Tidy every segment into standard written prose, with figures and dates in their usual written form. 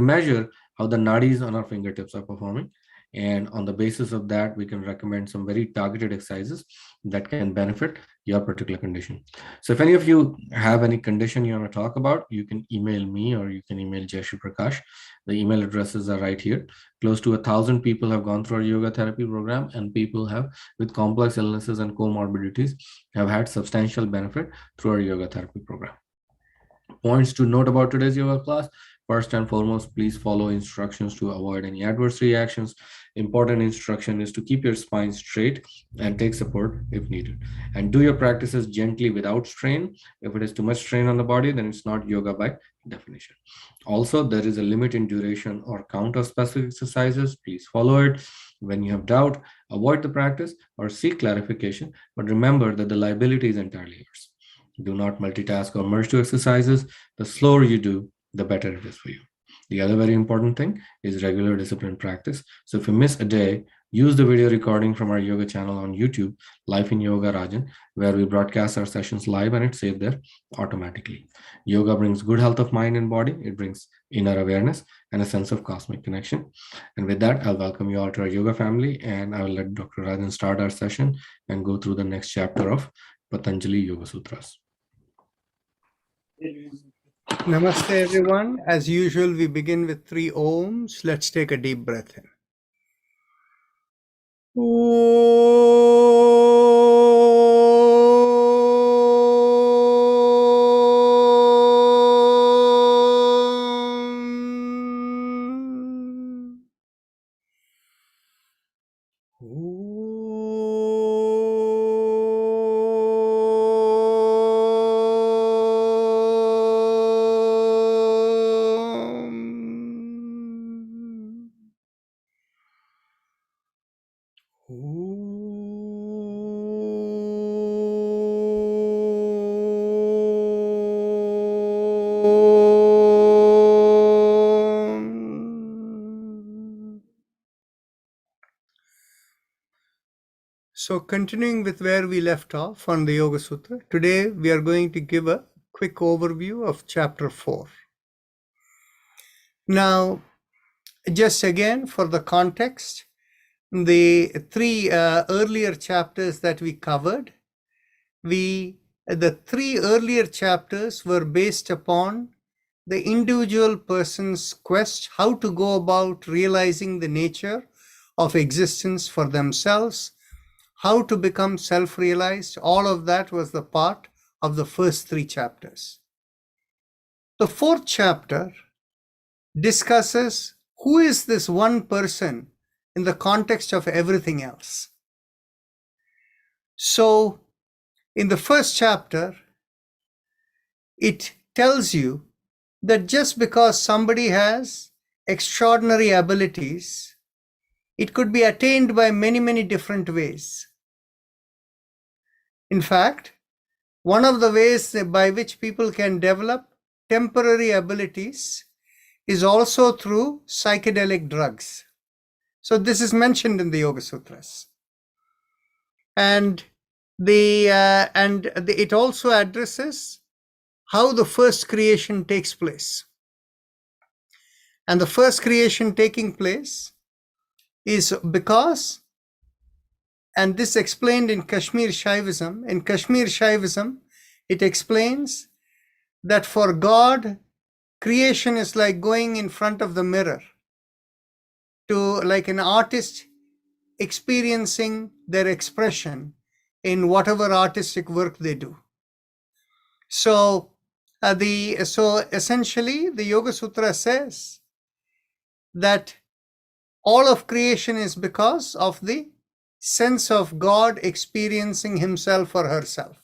measure how the nadis on our fingertips are performing. And on the basis of that, we can recommend some very targeted exercises that can benefit your particular condition. So if any of you have any condition you want to talk about, you can email me or you can email Jayshree Prakash. The email addresses are right here. Close to 1,000 people have gone through our yoga therapy program, and people have with complex illnesses and comorbidities have had substantial benefit through our yoga therapy program. Points to note about today's yoga class. First and foremost, please follow instructions to avoid any adverse reactions. Important instruction is to keep your spine straight and take support if needed. And do your practices gently without strain. If it is too much strain on the body, then it's not yoga by definition. Also, there is a limit in duration or count of specific exercises. Please follow it. When you have doubt, avoid the practice or seek clarification. But remember that the liability is entirely yours. Do not multitask or merge two exercises. The slower you do, the better it is for you. The other very important thing is regular disciplined practice. So if you miss a day, use the video recording from our yoga channel on YouTube, Life in Yoga Rajan, where we broadcast our sessions live and it's saved there automatically. Yoga brings good health of mind and body. It brings inner awareness and a sense of cosmic connection. And with that, I'll welcome you all to our yoga family, and I will let Dr. Rajan start our session and go through the next chapter of Patanjali Yoga Sutras. Namaste everyone. As usual, we begin with 3 Oms. Let's take a deep breath in. So continuing with where we left off on the Yoga Sutra, today we are going to give a quick overview of chapter 4. Now, just again for the context, the 3 earlier chapters that we covered, the 3 earlier chapters were based upon the individual person's quest, how to go about realizing the nature of existence for themselves, how to become self-realized. All of that was the part of the first 3 chapters. The 4th chapter discusses who is this one person in the context of everything else. So in the first chapter, it tells you that just because somebody has extraordinary abilities, it could be attained by many, many different ways. In fact, one of the ways by which people can develop temporary abilities is also through psychedelic drugs. So this is mentioned in the Yoga Sutras. And it also addresses how the first creation takes place. And the first creation taking place is because, and this explained in Kashmir Shaivism. In Kashmir Shaivism, it explains that for God, creation is like going in front of the mirror, like an artist experiencing their expression in whatever artistic work they do. So essentially, the Yoga Sutra says that all of creation is because of the sense of God experiencing himself or herself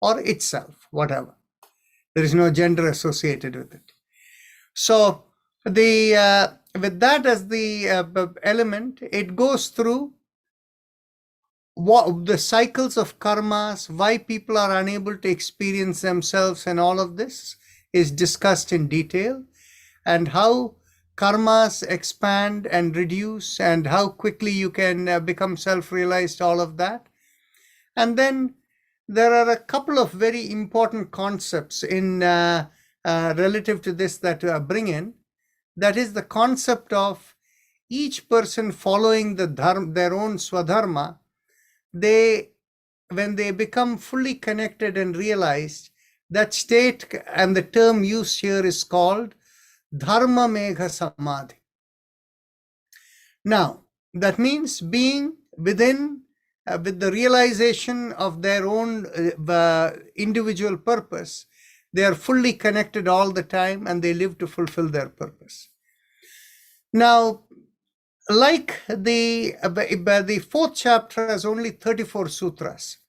or itself, whatever. There is no gender associated with it. So with that as the element, it goes through what the cycles of karmas, why people are unable to experience themselves, and all of this is discussed in detail, and how karmas expand and reduce, and how quickly you can become self-realized, all of that. And then there are a couple of very important concepts in relative to this that bring in. that is the concept of each person following their own swadharma, when they become fully connected and realized, that state, and the term used here is called dharma megha samadhi. Now, that means being within, with the realization of their own individual purpose, they are fully connected all the time and they live to fulfill their purpose. Now, like the fourth chapter has only 34 sutras.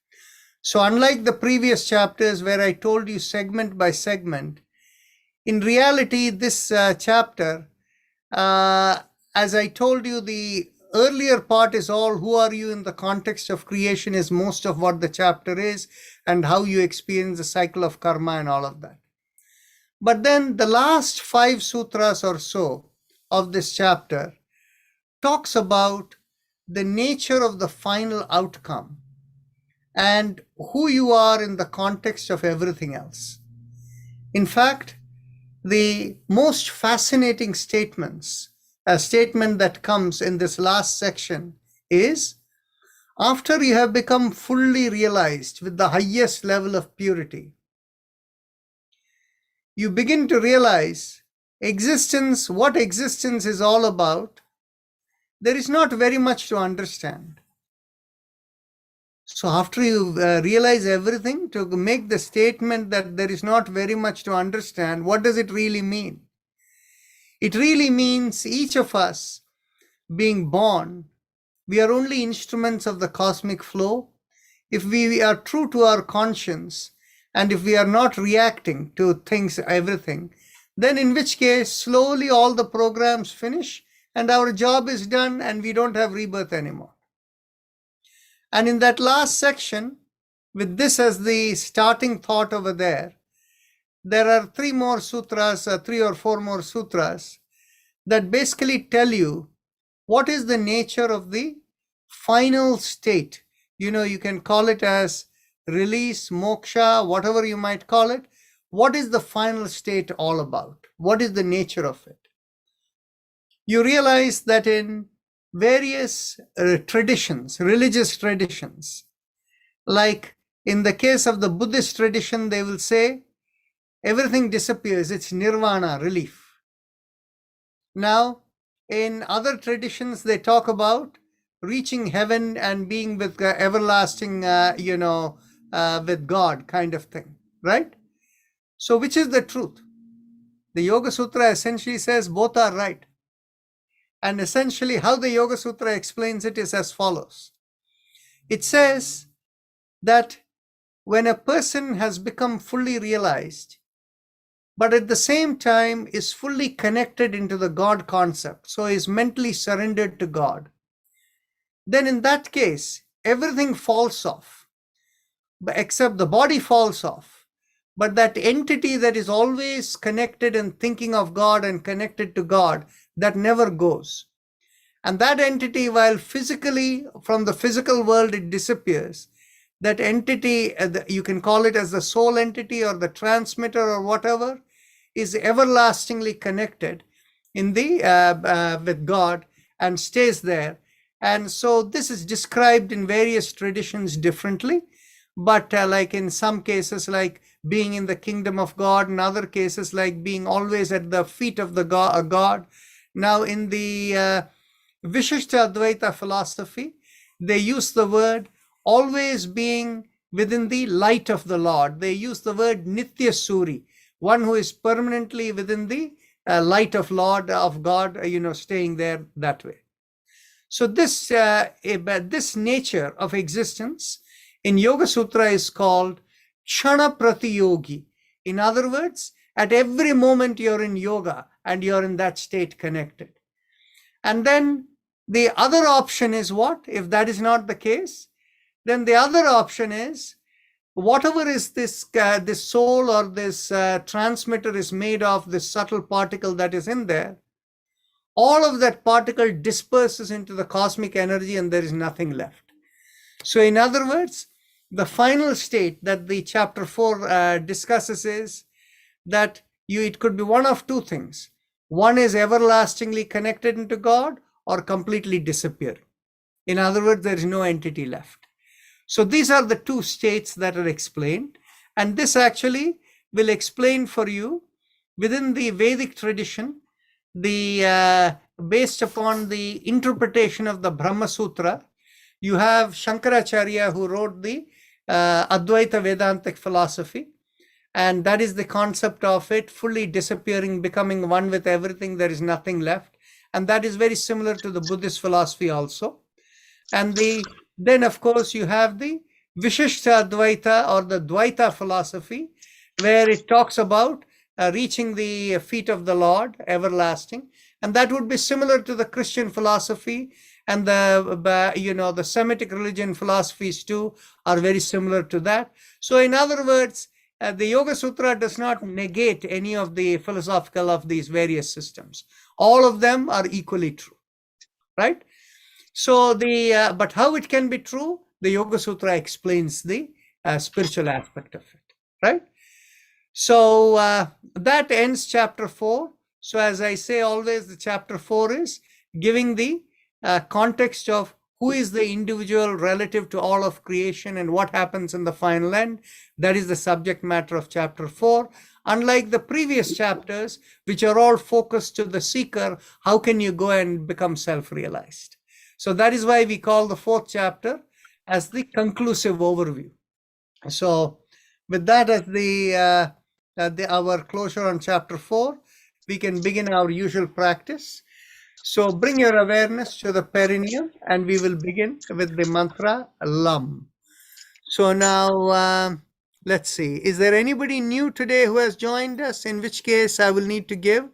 So unlike the previous chapters where I told you segment by segment, in reality, this chapter, as I told you, the earlier part is all who are you in the context of creation is most of what the chapter is, and how you experience the cycle of karma and all of that. But then the last 5 sutras or so of this chapter talks about the nature of the final outcome and who you are in the context of everything else. In fact, the most fascinating statements, a statement that comes in this last section is, after you have become fully realized with the highest level of purity, you begin to realize existence, what existence is all about. There is not very much to understand. So after you realize everything, to make the statement that there is not very much to understand, what does it really mean? It really means each of us being born, we are only instruments of the cosmic flow. If we are true to our conscience, and if we are not reacting to things, everything, then in which case slowly all the programs finish and our job is done and we don't have rebirth anymore. And in that last section, with this as the starting thought over there are 3 more sutras, 3 or 4 more sutras that basically tell you what is the nature of the final state. You can call it as release, moksha, whatever you might call it. What is the final state all about? What is the nature of it? You realize that in various traditions, religious traditions, like in the case of the Buddhist tradition, they will say everything disappears, it's nirvana, relief. Now, in other traditions, they talk about reaching heaven and being with everlasting, with God kind of thing, right? So which is the truth? The Yoga Sutra essentially says both are right. And essentially how the Yoga Sutra explains it is as follows. It says that when a person has become fully realized, but at the same time is fully connected into the God concept, so is mentally surrendered to God, then in that case, everything falls off, except the body falls off. But that entity that is always connected and thinking of God and connected to God, that never goes. And that entity, while physically, from the physical world, it disappears, that entity, you can call it as the soul entity or the transmitter or whatever, is everlastingly connected in the with God and stays there. And so this is described in various traditions differently, but like in some cases, like being in the kingdom of God, in other cases, like being always at the feet of the God. Now, in the Vishishta Advaita philosophy, they use the word always being within the light of the Lord. They use the word Nitya Suri, one who is permanently within the light of Lord, of God, staying there that way. So this nature of existence in Yoga Sutra is called Kshana Pratiyogi. In other words, at every moment you're in yoga and you're in that state connected. And then the other option is what? If that is not the case, then the other option is whatever is this soul or this transmitter is made of, this subtle particle that is in there, all of that particle disperses into the cosmic energy and there is nothing left. So in other words, the final state that the chapter 4 discusses is that it could be one of 2 things. One is everlastingly connected into God or completely disappearing. In other words, there is no entity left. So these are the two states that are explained. And this actually will explain for you within the Vedic tradition, the based upon the interpretation of the Brahma Sutra. You have Shankaracharya, who wrote the Advaita Vedantic philosophy, and that is the concept of it fully disappearing, becoming one with everything. There is nothing left, and that is very similar to the Buddhist philosophy also. And then of course you have the Vishishta Advaita or the Dvaita philosophy, where it talks about reaching the feet of the Lord, everlasting, and that would be similar to the Christian philosophy, and the Semitic religion philosophies too are very similar to that. So in other words, the Yoga Sutra does not negate any of the philosophical of these various systems. All of them are equally true, right? So but how it can be true, the Yoga Sutra explains the spiritual aspect of it, right? So that ends chapter 4. So as I say always, the chapter 4 is giving the context of who is the individual relative to all of creation and what happens in the final end. That is the subject matter of chapter 4. Unlike the previous chapters, which are all focused to the seeker, how can you go and become self-realized? So that is why we call the 4th chapter as the conclusive overview. So with that as our closure on chapter 4, we can begin our usual practice. So bring your awareness to the perineum, and we will begin with the mantra Lam. So now let's see. Is there anybody new today who has joined us? In which case I will need to give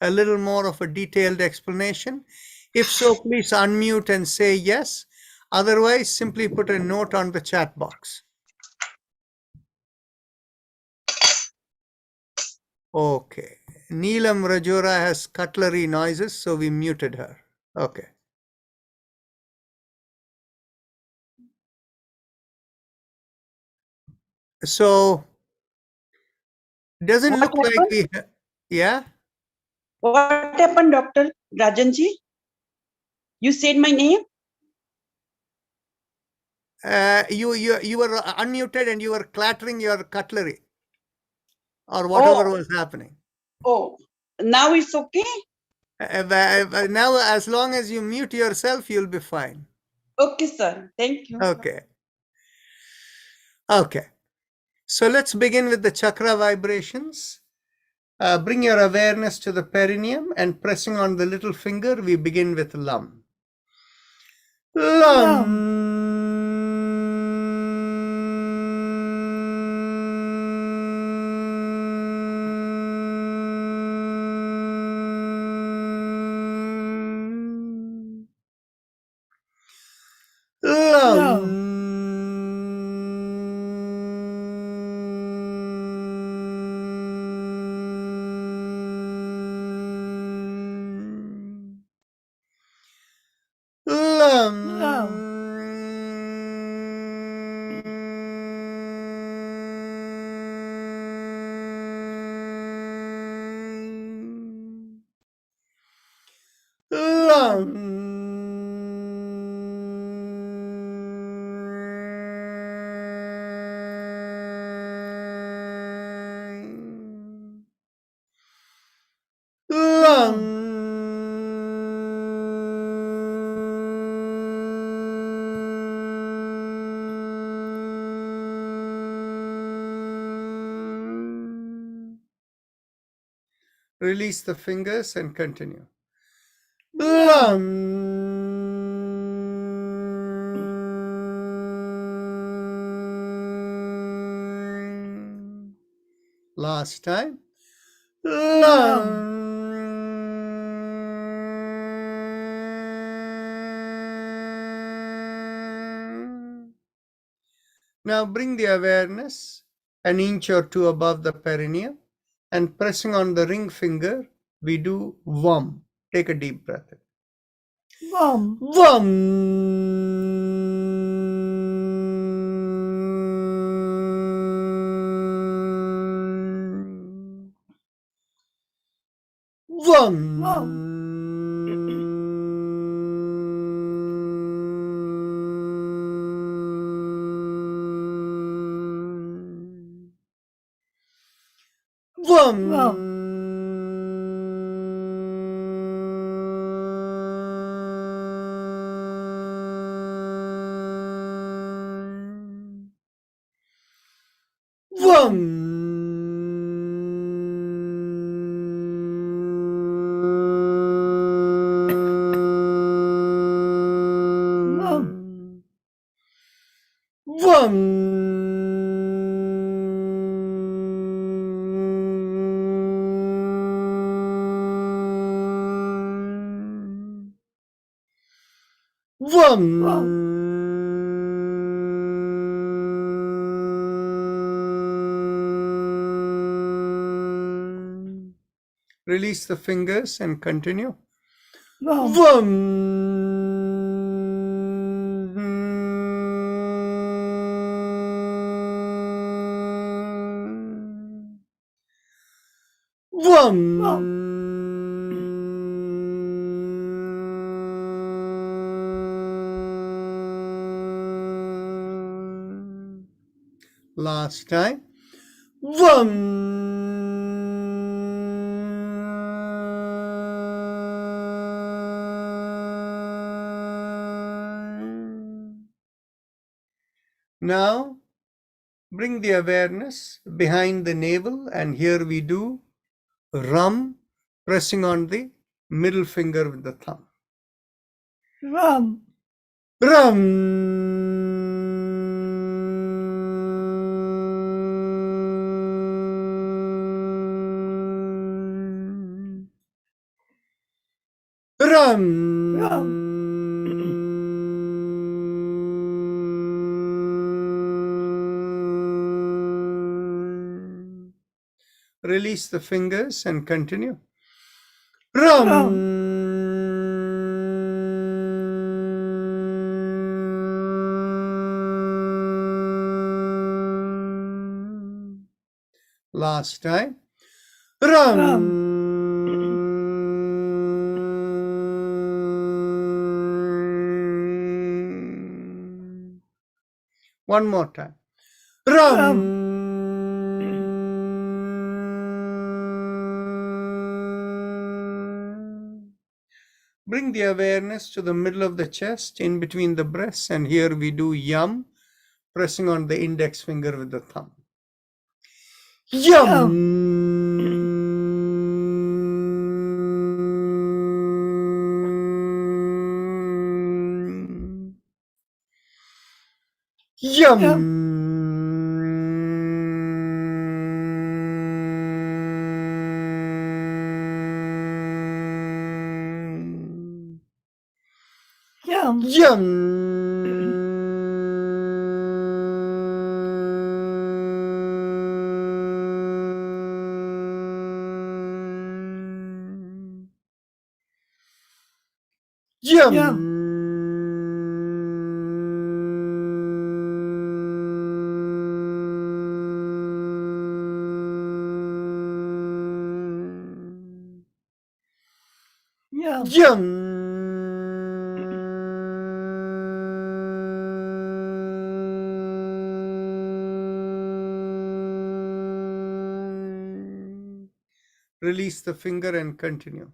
a little more of a detailed explanation. If so, please unmute and say yes. Otherwise, simply put a note on the chat box. Okay. Neelam Rajora has cutlery noises, so we muted her. Okay. So, doesn't What look like happened? we, yeah? What happened, Dr. Rajanji? You said my name? You were unmuted and you were clattering your cutlery or whatever was happening. Oh, now it's okay? Now, as long as you mute yourself, you'll be fine. Okay, sir. Thank you. Okay. Okay. So let's begin with the chakra vibrations. Bring your awareness to the perineum and pressing on the little finger, we begin with Lam. Lam. Lam. Release the fingers and continue. Last time. Now bring the awareness an inch or two above the perineum, and pressing on the ring finger, we do Vam. Take a deep breath. Vam. Vam. Release the fingers and continue. Last time. Now bring the awareness behind the navel, and here we do rum, pressing on the middle finger with the thumb. Rum. Release the fingers and continue. Last time. One more time. Bring the awareness to the middle of the chest, in between the breasts, and here we do yum, pressing on the index finger with the thumb. Release the finger and continue.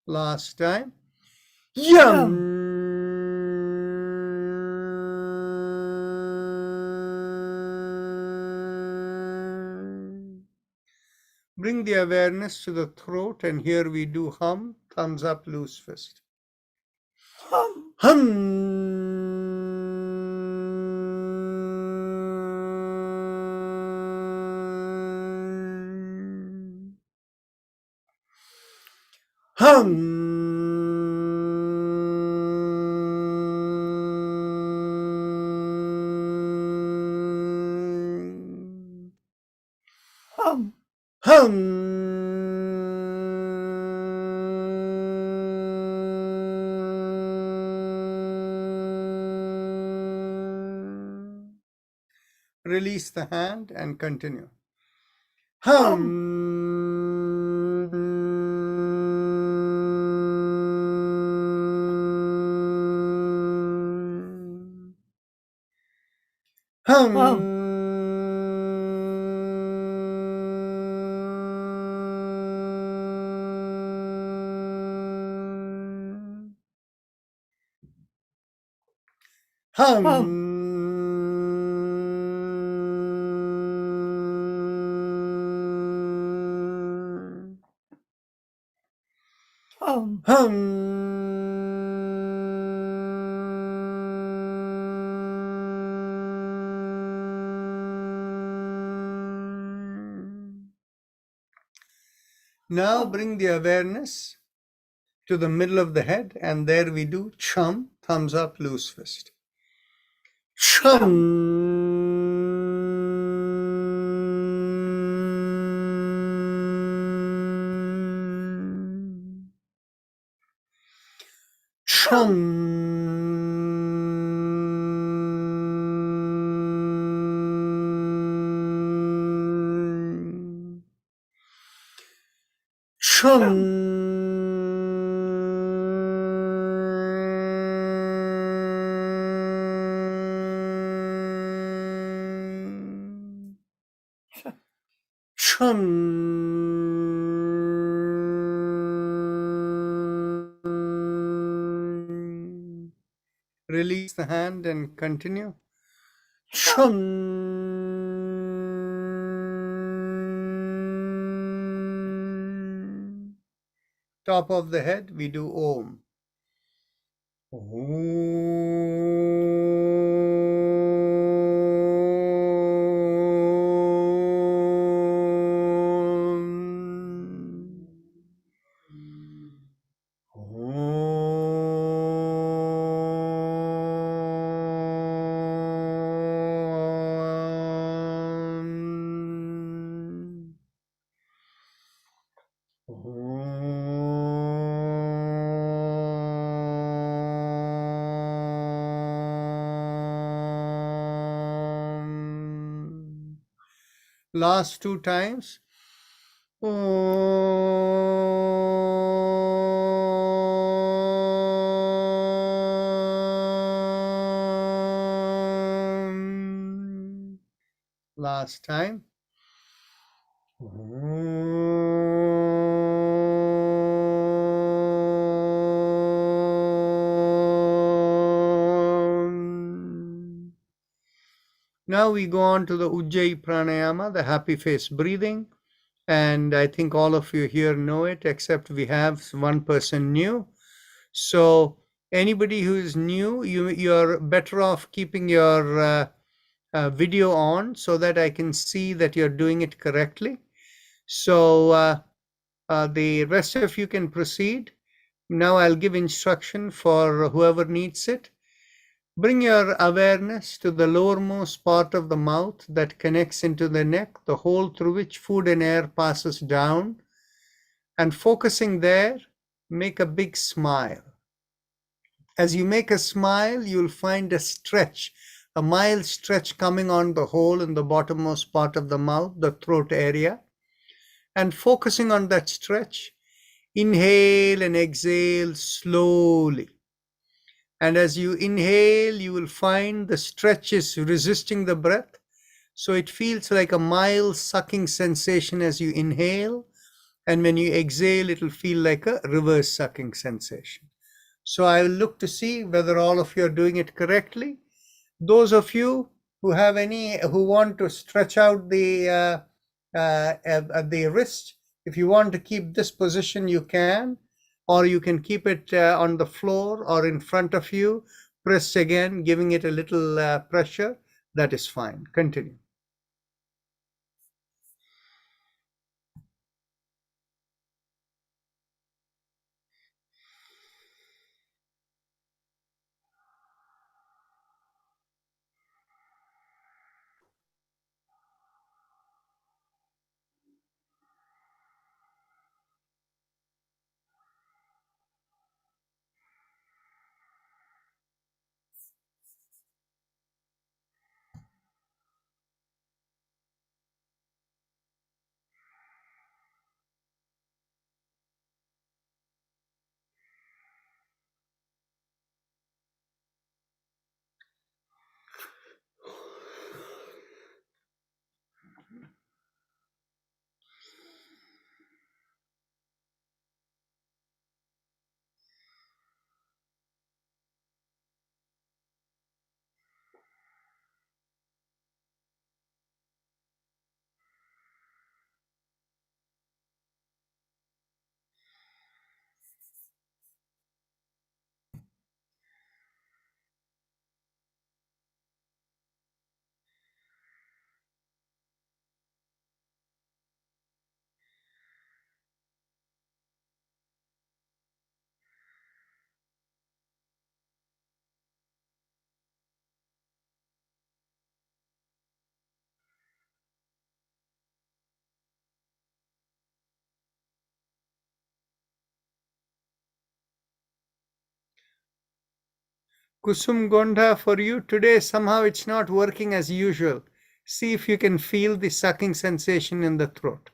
Last time. Bring the awareness to the throat, and here we do hum, thumbs up, loose fist. hum, Hum. Release the hand and continue. Hum. hum, Hum. hum, Hum. Now bring the awareness to the middle of the head, and there we do chum, thumbs up, loose fist. Chum. Chum. Chum. Release the hand and continue. Chum. Top of the head, we do Om. Last two times. Last time. Now we go on to the Ujjayi Pranayama, the happy face breathing. And I think all of you here know it, except we have one person new. So anybody who is new, you're better off keeping your video on so that I can see that you're doing it correctly. So the rest of you can proceed. Now I'll give instruction for whoever needs it. Bring your awareness to the lowermost part of the mouth that connects into the neck, the hole through which food and air passes down. And focusing there, make a big smile. As you make a smile, you'll find a stretch, a mild stretch coming on the hole in the bottommost part of the mouth, the throat area. And focusing on that stretch, inhale and exhale slowly. And as you inhale, you will find the stretch is resisting the breath. So it feels like a mild sucking sensation as you inhale. And when you exhale, it will feel like a reverse sucking sensation. So I will look to see whether all of you are doing it correctly. Those of you who want to stretch out the wrist, if you want to keep this position, you can, or you can keep it on the floor or in front of you, pressed again, giving it a little pressure. That is fine. Continue. Kusum Gonda, for you today, somehow it's not working as usual. See if you can feel the sucking sensation in the throat.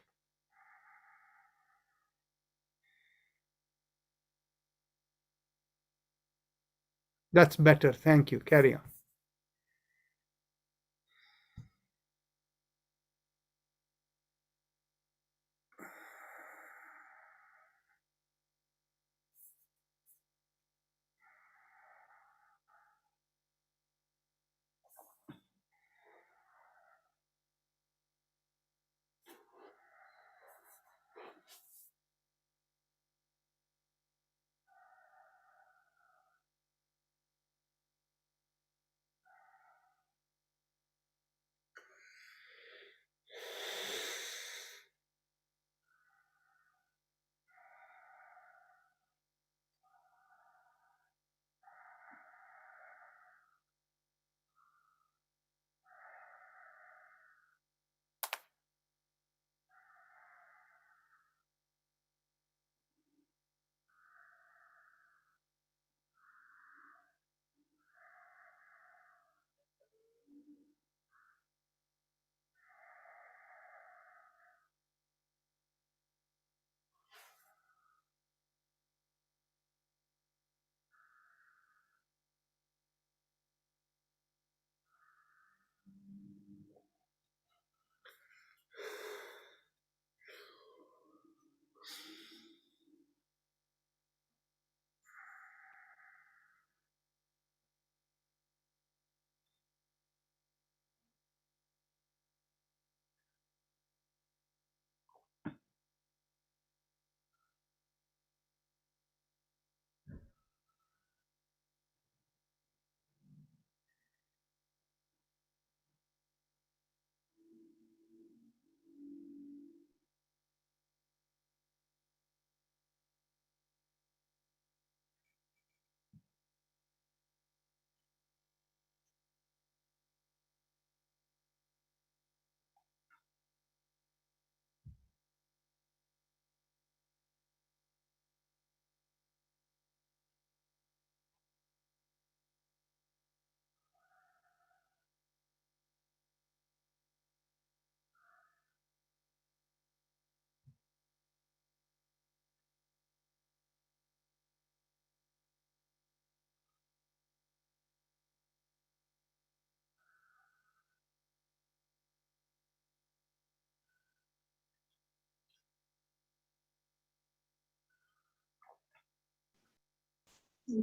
That's better. Thank you. Carry on.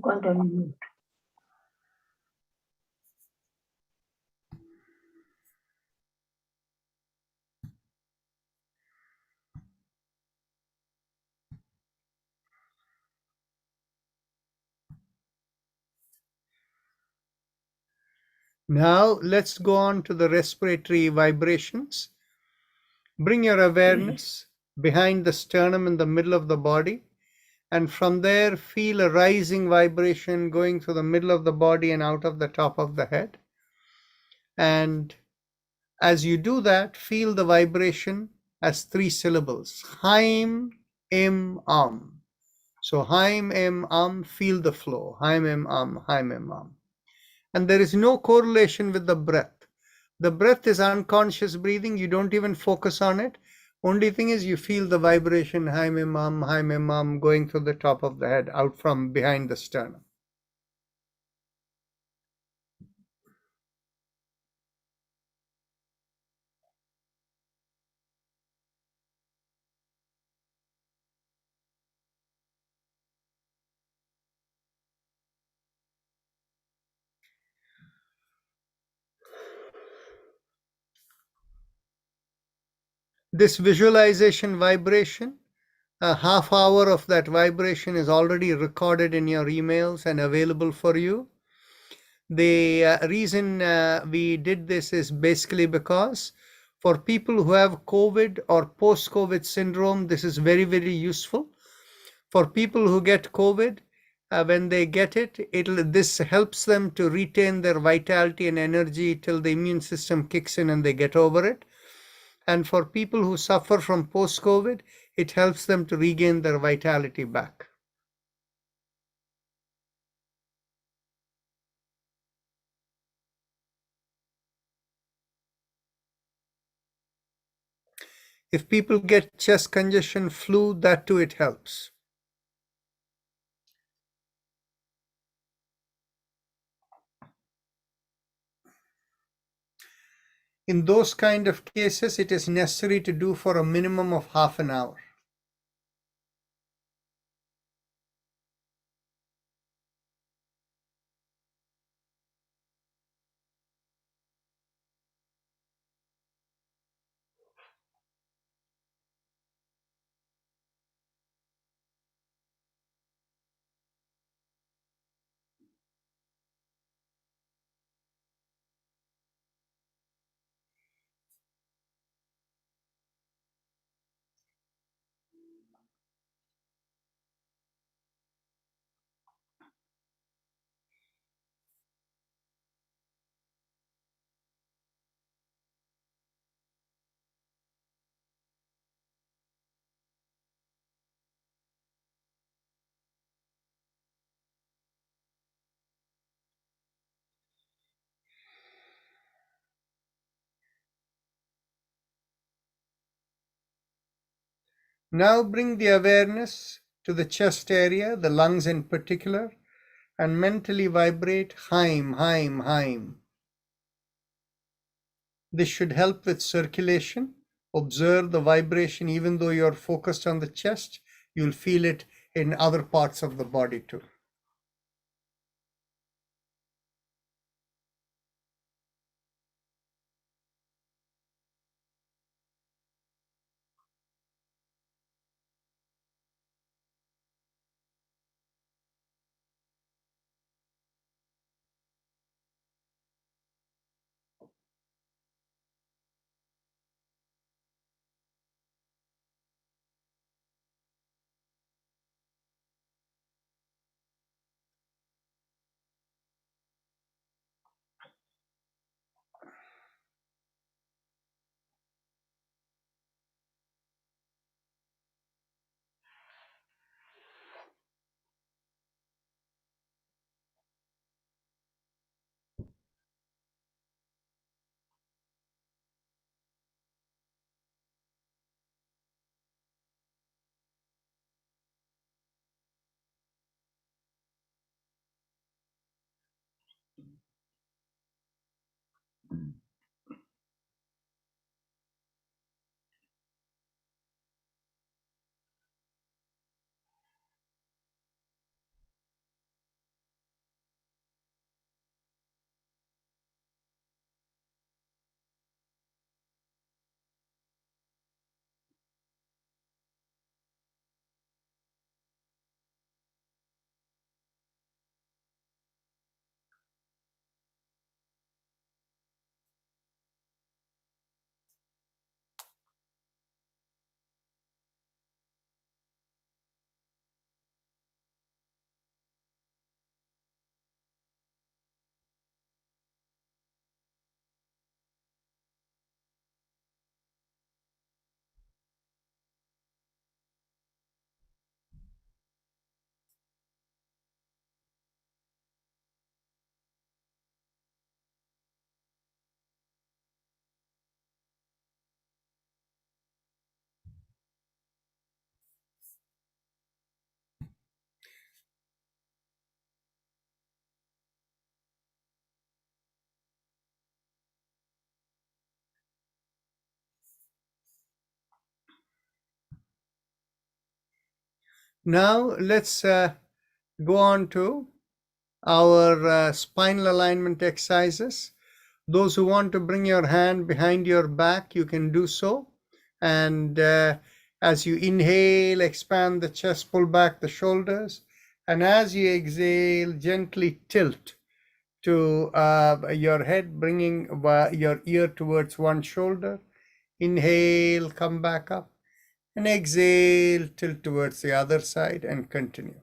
Got on mute. Now let's go on to the respiratory vibrations. Bring your awareness behind the sternum in the middle of the body, and from there feel a rising vibration going through the middle of the body and out of the top of the head. And as you do that, feel the vibration as 3 syllables: Haim, Im, Am. So Haim, Im, Am, feel the flow. Haim, Im, Am, Haim, Im, Am. And there is no correlation with the breath. The breath is unconscious breathing. You don't even focus on it. Only thing is you feel the vibration Haim, Im, Am going through the top of the head, out from behind the sternum. This visualization vibration, a half hour of that vibration is already recorded in your emails and available for you. The reason we did this is basically because for people who have COVID or post-COVID syndrome, this is very, very useful. For people who get COVID, when they get it, this helps them to retain their vitality and energy till the immune system kicks in and they get over it. And for people who suffer from post-COVID, it helps them to regain their vitality back. If people get chest congestion, flu, that too, it helps. In those kind of cases, it is necessary to do for a minimum of half an hour. Now bring the awareness to the chest area, the lungs in particular, and mentally vibrate Haim, Haim, Haim. This should help with circulation. Observe the vibration. Even though you're focused on the chest, you'll feel it in other parts of the body too. Now let's go on to our spinal alignment exercises. Those who want to bring your hand behind your back, you can do so. And as you inhale, expand the chest, pull back the shoulders. And as you exhale, gently tilt to your head, bringing your ear towards one shoulder. Inhale, come back up. And exhale, tilt towards the other side and continue.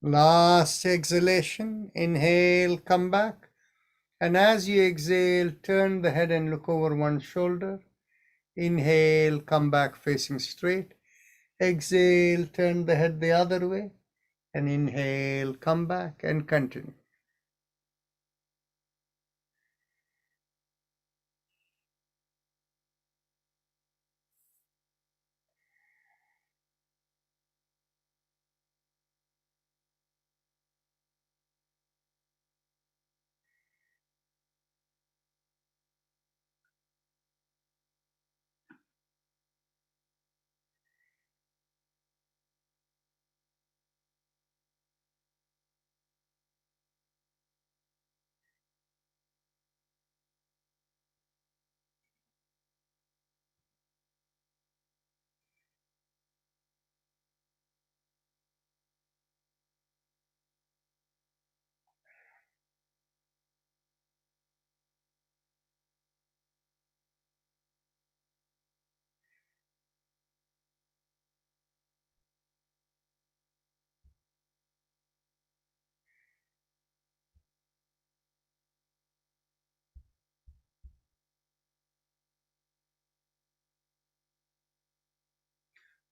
Last exhalation, inhale, come back. And as you exhale, turn the head and look over one shoulder. Inhale, come back facing straight. Exhale, turn the head the other way. And inhale, come back and continue.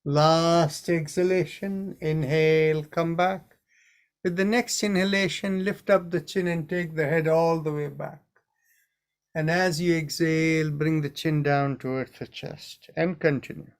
Last exhalation, inhale, come back. With the next inhalation, lift up the chin and take the head all the way back. And as you exhale, bring the chin down towards the chest and continue.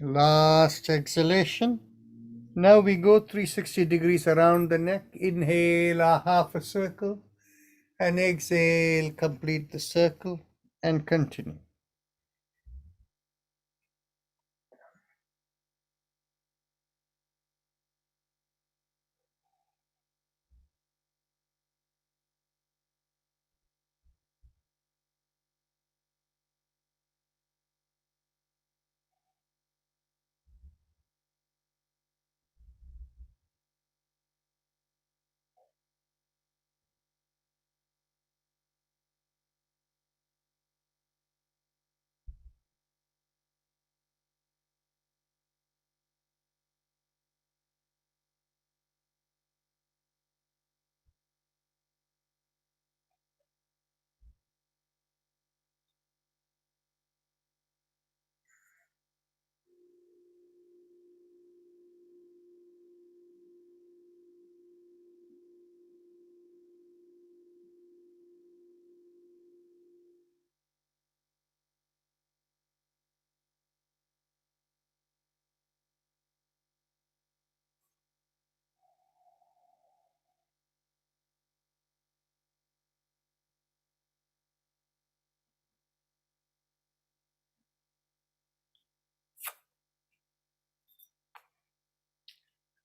Last exhalation. Now we go 360 degrees around the neck. Inhale a half a circle and exhale, complete the circle and continue.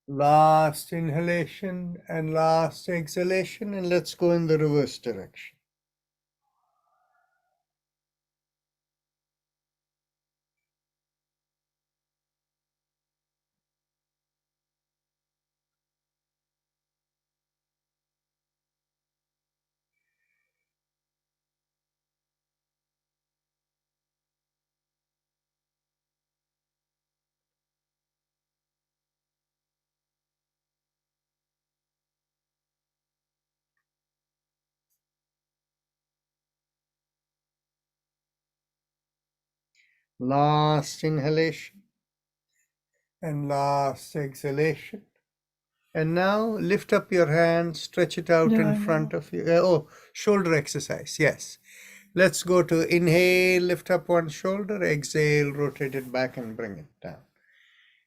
Last inhalation and last exhalation, and let's go in the reverse direction. Last inhalation and last exhalation. And now lift up your hand, stretch it out in front of you. Shoulder exercise. Yes. Let's go to inhale, lift up one shoulder, exhale, rotate it back and bring it down.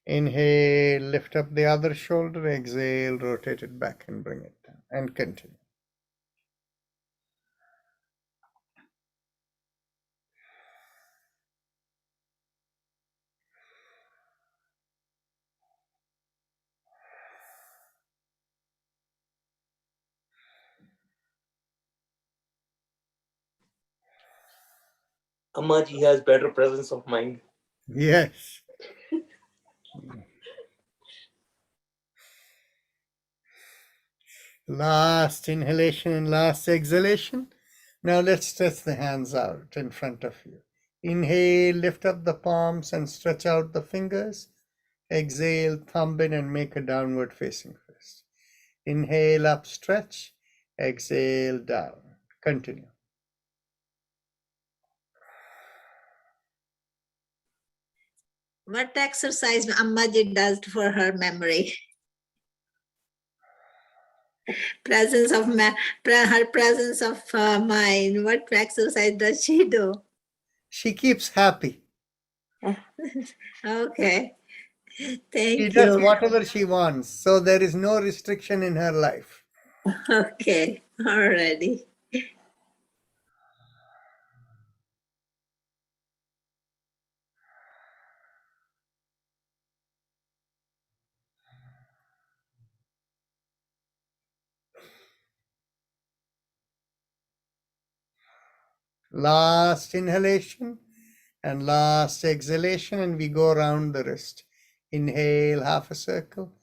Inhale, lift up the other shoulder, exhale, rotate it back and bring it down. And continue. Ammaji has better presence of mind. Yes. Last inhalation and last exhalation. Now let's stretch the hands out in front of you. Inhale, lift up the palms and stretch out the fingers. Exhale, thumb in and make a downward facing fist. Inhale up, stretch. Exhale, down. Continue. What exercise Ammaji does for her memory? Her presence of mind. What exercise does she do? She keeps happy. Okay. She Thank does you. whatever she wants. So there is no restriction in her life. Okay. Alrighty. Last inhalation and last exhalation, and we go around the wrist. Inhale half a circle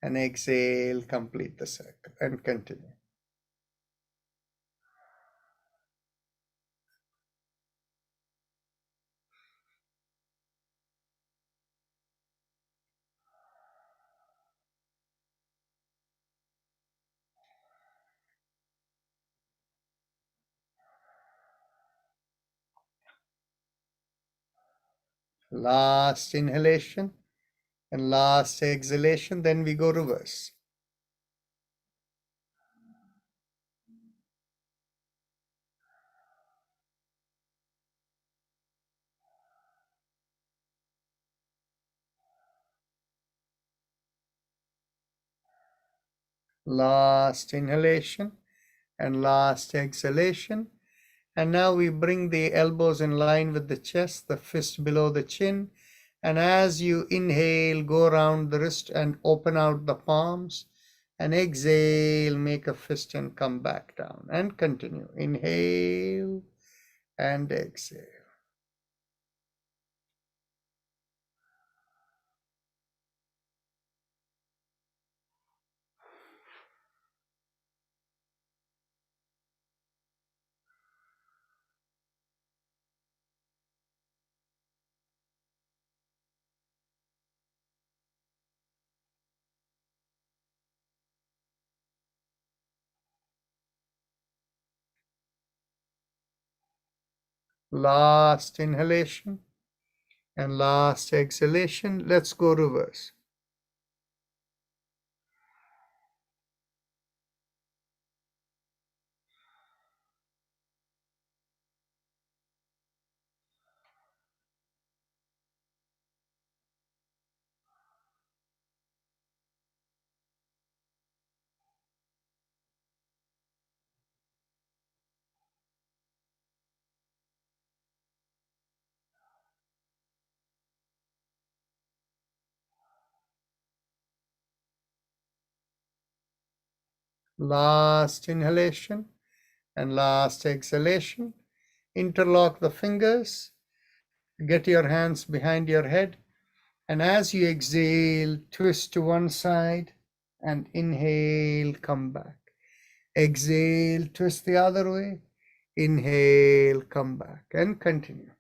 and exhale, complete the circle and continue. Last inhalation and last exhalation, then we go reverse. Last inhalation and last exhalation. And now we bring the elbows in line with the chest, the fist below the chin. And as you inhale, go around the wrist and open out the palms. And exhale, make a fist and come back down. And continue. Inhale and exhale. Last inhalation and last exhalation. Let's go reverse. Last inhalation and last exhalation. Interlock the fingers. Get your hands behind your head. And as you exhale, twist to one side and inhale, come back. Exhale, twist the other way. Inhale, come back and continue.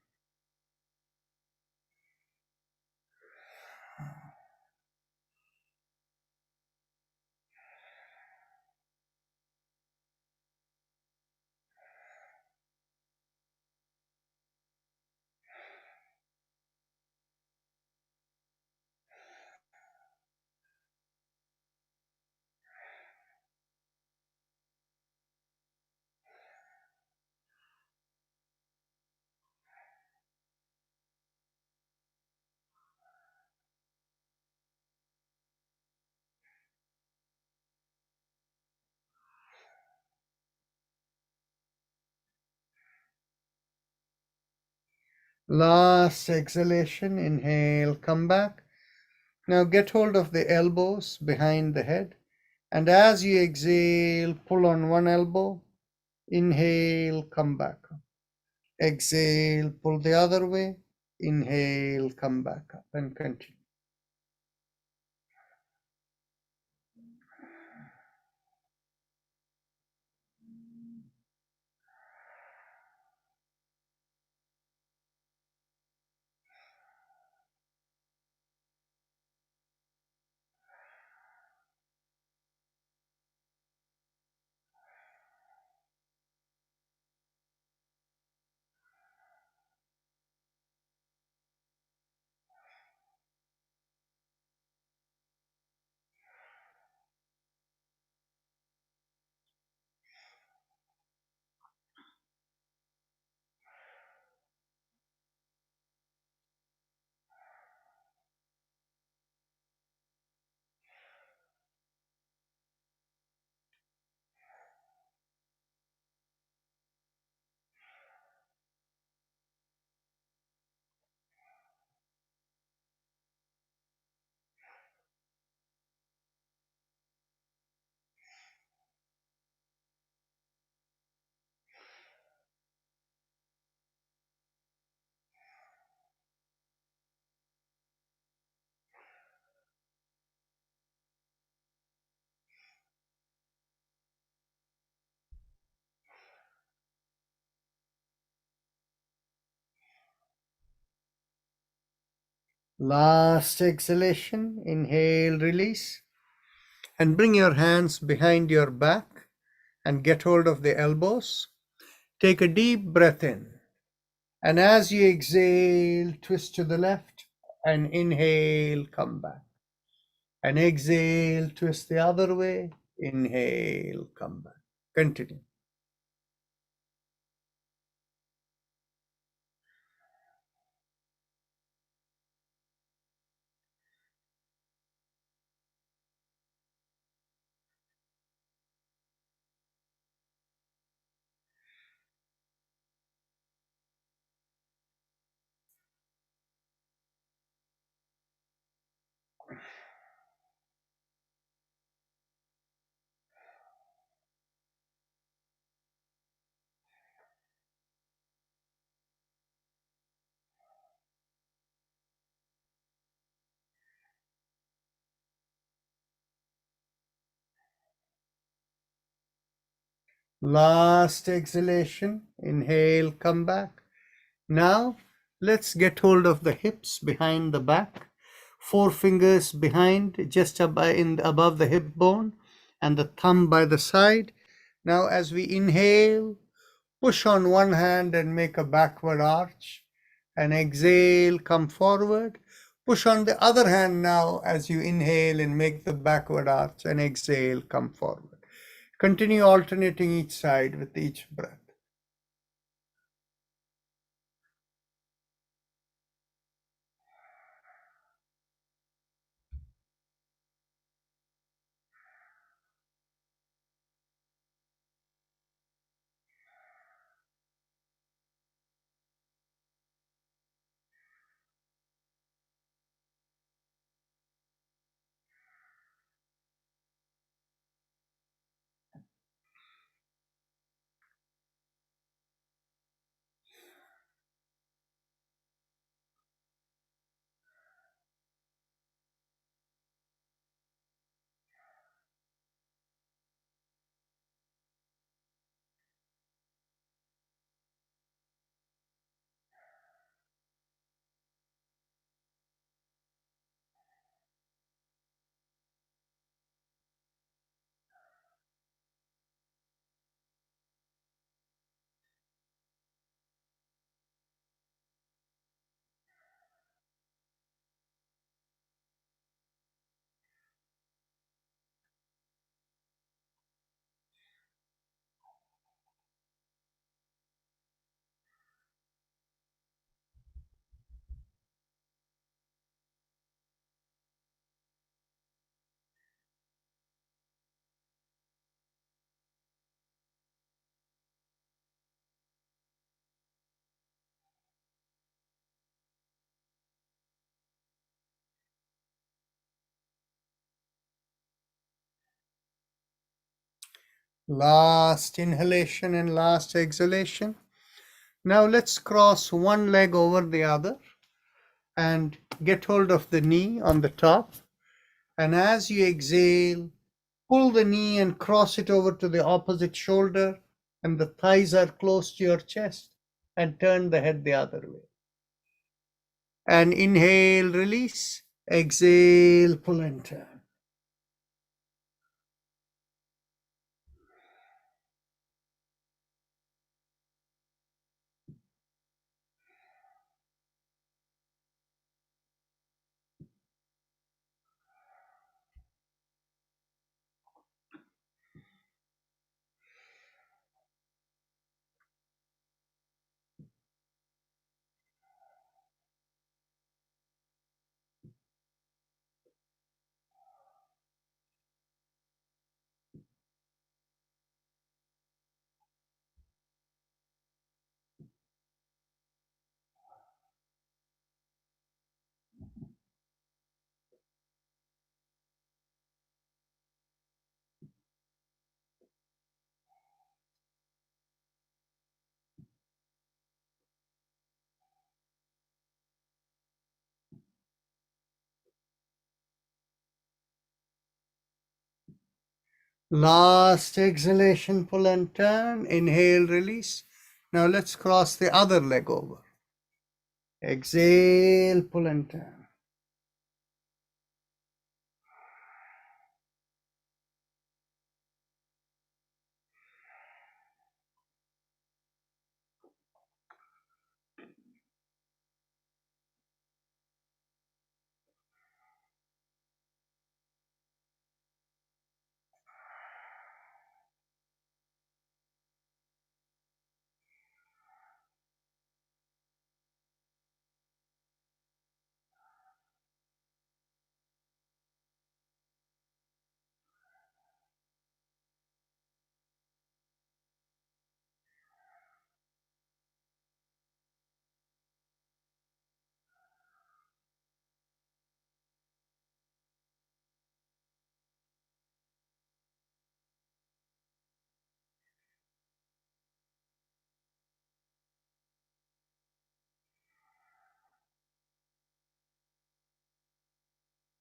Last exhalation, inhale, come back. Now get hold of the elbows behind the head. And as you exhale, pull on one elbow. Inhale, come back up. Exhale, pull the other way. Inhale, come back up and continue. Last exhalation, inhale, release. And bring your hands behind your back and get hold of the elbows. Take a deep breath in. And as you exhale, twist to the left and inhale, come back. And exhale, twist the other way. Inhale, come back. Continue. Last exhalation, inhale, come back. Now, let's get hold of the hips behind the back. 4 fingers behind, just above the hip bone, and the thumb by the side. Now, as we inhale, push on one hand and make a backward arch. And exhale, come forward. Push on the other hand now as you inhale and make the backward arch. And exhale, come forward. Continue alternating each side with each breath. Last inhalation and last exhalation. Now let's cross one leg over the other and get hold of the knee on the top. And as you exhale, pull the knee and cross it over to the opposite shoulder, and the thighs are close to your chest, and turn the head the other way. And inhale, release. Exhale, pull and turn. Last exhalation, pull and turn. Inhale, release. Now let's cross the other leg over. Exhale, pull and turn.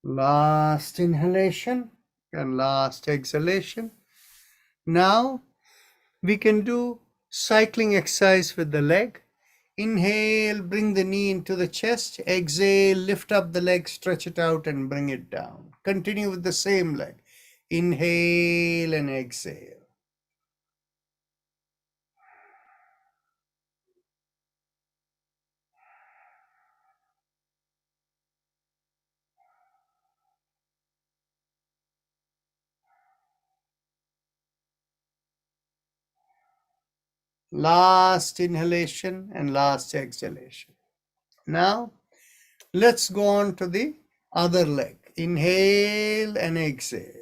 Last inhalation and last exhalation. Now we can do cycling exercise with the leg. Inhale, bring the knee into the chest. Exhale, lift up the leg, stretch it out and bring it down. Continue with the same leg. Inhale and exhale. Last inhalation and last exhalation. Now let's go on to the other leg. Inhale and exhale.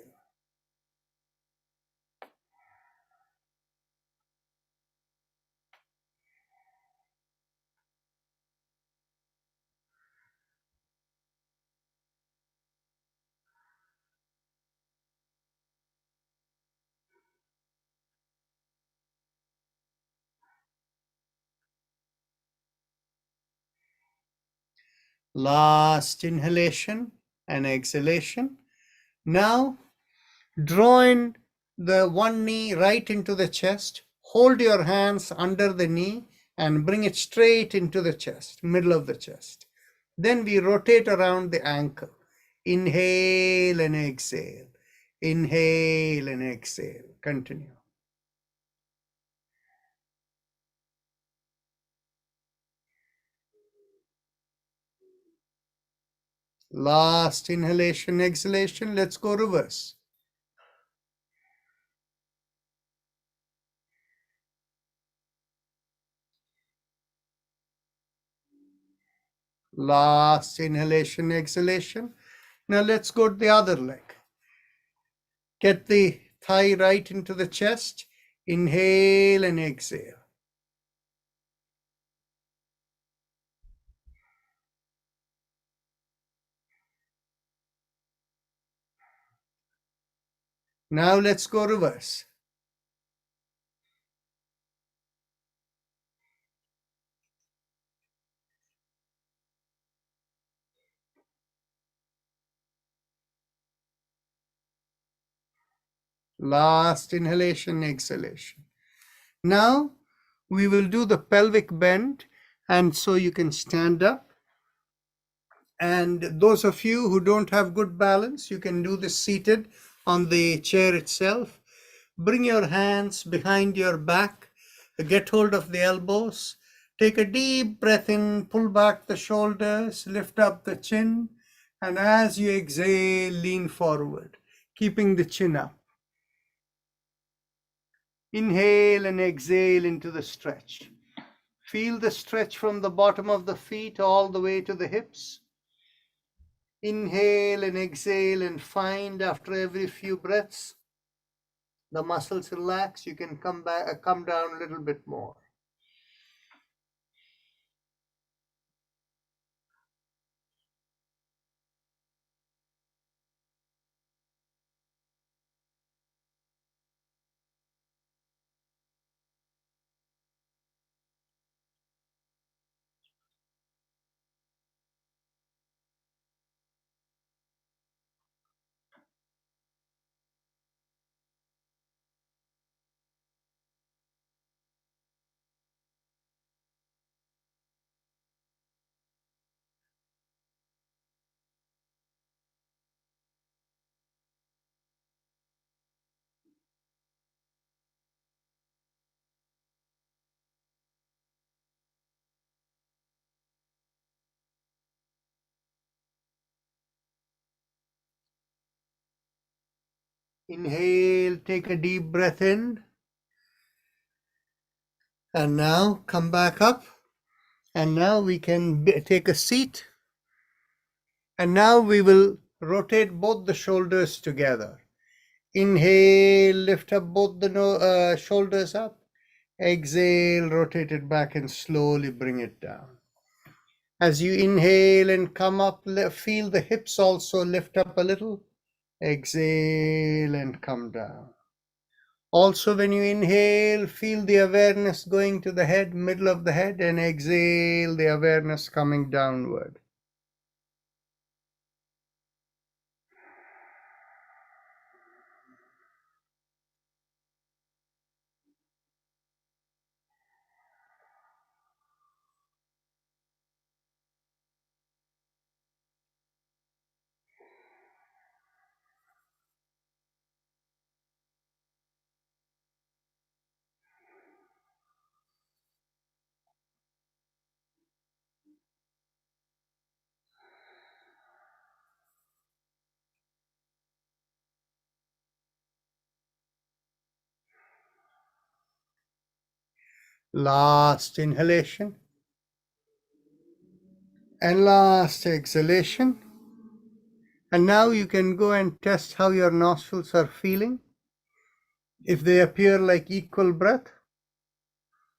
Last inhalation and exhalation. Now draw in the one knee right into the chest. Hold your hands under the knee and bring it straight into the chest, middle of the chest. Then we rotate around the ankle. Inhale and exhale. Inhale and exhale. Continue. Last inhalation, exhalation. Let's go reverse. Last inhalation, exhalation. Now let's go to the other leg. Get the thigh right into the chest. Inhale and exhale. Now let's go reverse. Last inhalation, exhalation. Now we will do the pelvic bend, and so you can stand up. And those of you who don't have good balance, you can do this seated on the chair itself. Bring your hands behind your back, get hold of the elbows, take a deep breath in, pull back the shoulders, lift up the chin, and as you exhale, lean forward, keeping the chin up. Inhale and exhale into the stretch. Feel the stretch from the bottom of the feet all the way to the hips. Inhale and exhale, and find after every few breaths the muscles relax. You can come down a little bit more. Inhale, take a deep breath in. And now come back up. And now we can take a seat. And now we will rotate both the shoulders together. Inhale, lift up both the shoulders up. Exhale, rotate it back and slowly bring it down. As you inhale and come up, feel the hips also lift up a little. Exhale and come down. Also, when you inhale, feel the awareness going to the head, middle of the head, and exhale, the awareness coming downward. Last inhalation and last exhalation. And now you can go and test how your nostrils are feeling. If they appear like equal breath,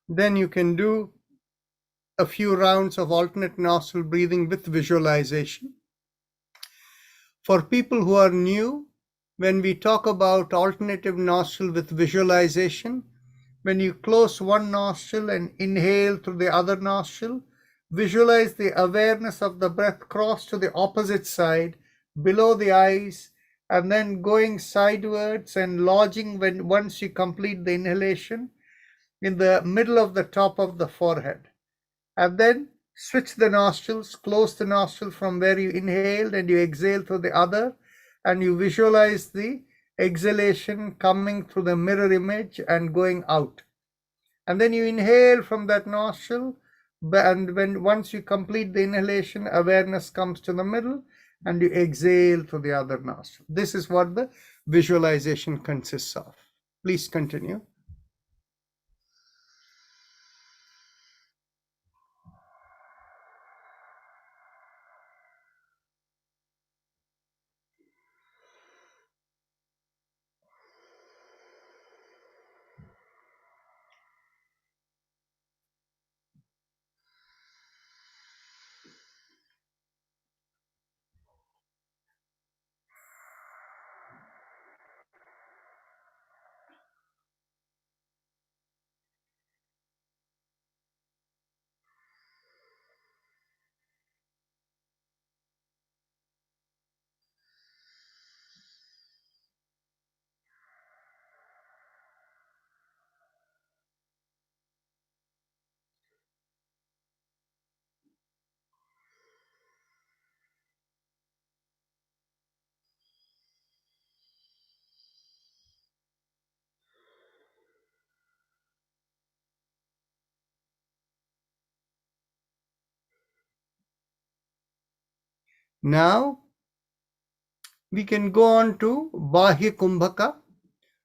then you can do a few rounds of alternate nostril breathing with visualization. For people who are new, when we talk about alternative nostril with visualization, when you close one nostril and inhale through the other nostril, visualize the awareness of the breath cross to the opposite side, below the eyes, and then going sidewards and lodging once you complete the inhalation in the middle of the top of the forehead. And then switch the nostrils, close the nostril from where you inhaled and you exhale through the other, and you visualize the exhalation coming through the mirror image and going out. And then you inhale from that nostril, and once you complete the inhalation, awareness comes to the middle and you exhale through the other nostril. This is what the visualization consists of. Please continue. Now we can go on to Bahya Kumbhaka.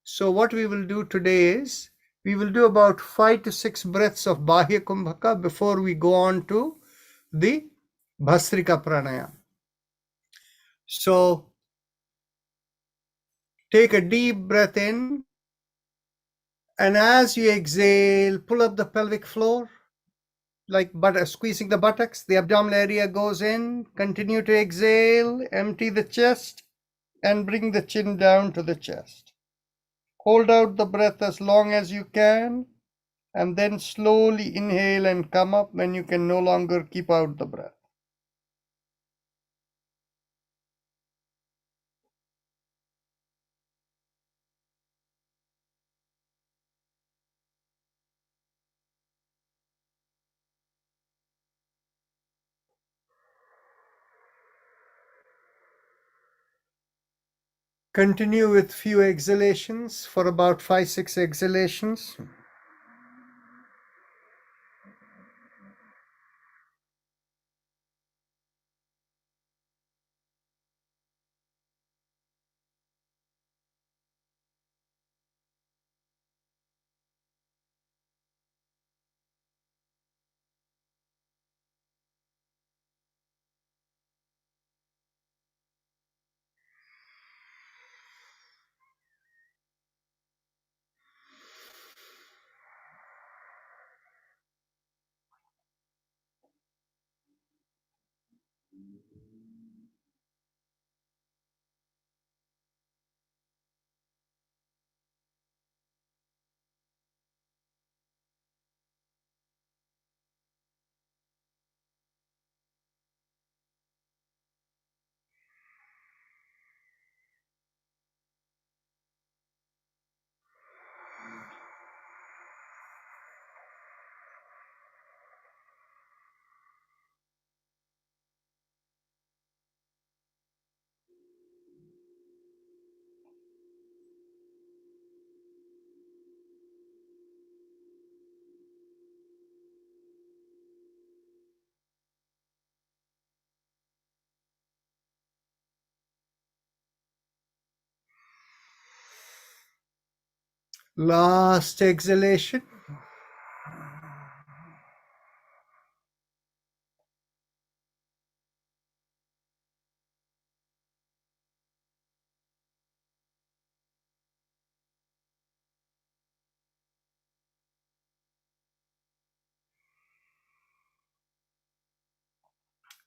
So what we will do today is we will do about 5 to 6 breaths of Bahya Kumbhaka before we go on to the Bhastrika Pranayama. So take a deep breath in, and as you exhale, pull up the pelvic floor like squeezing the buttocks. The abdominal area goes in. Continue to exhale, empty the chest, and bring the chin down to the chest. Hold out the breath as long as you can, and then slowly inhale and come up when you can no longer keep out the breath. Continue with few exhalations for about 5-6 exhalations. Last exhalation.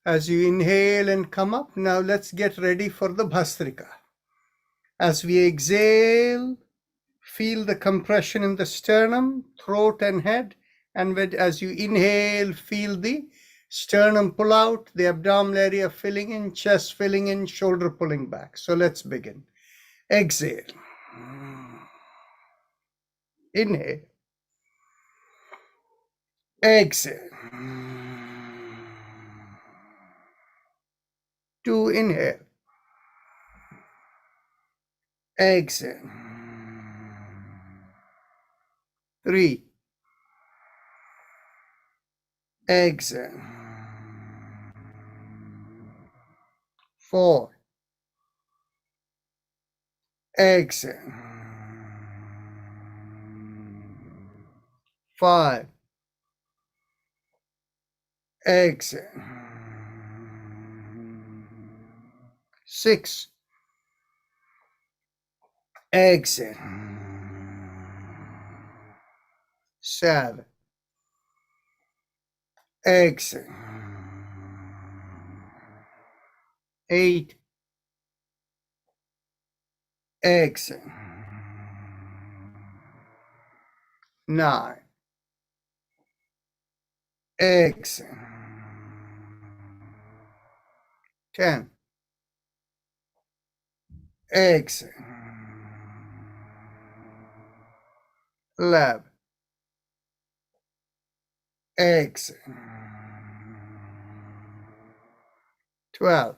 As you inhale and come up, now let's get ready for the Bhastrika. As we exhale, feel the compression in the sternum, throat, and head. And as you inhale, feel the sternum pull out, the abdominal area filling in, chest filling in, shoulder pulling back. So let's begin. Exhale. Inhale. Exhale. 2, inhale. Exhale. 3. Exhale. 4. Exhale. 5. Exhale. 6. Exhale. 7. Exhale. 8. Exhale. 9. Exhale. 10. Exhale. 11. Exhale. 12.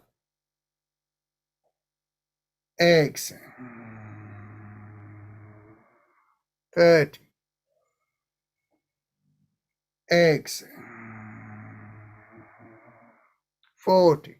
Exhale. 30. Exhale. 40.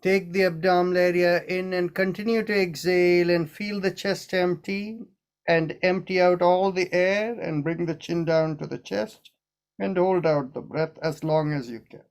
Take the abdominal area in and continue to exhale and feel the chest empty and empty out all the air and bring the chin down to the chest and hold out the breath as long as you can.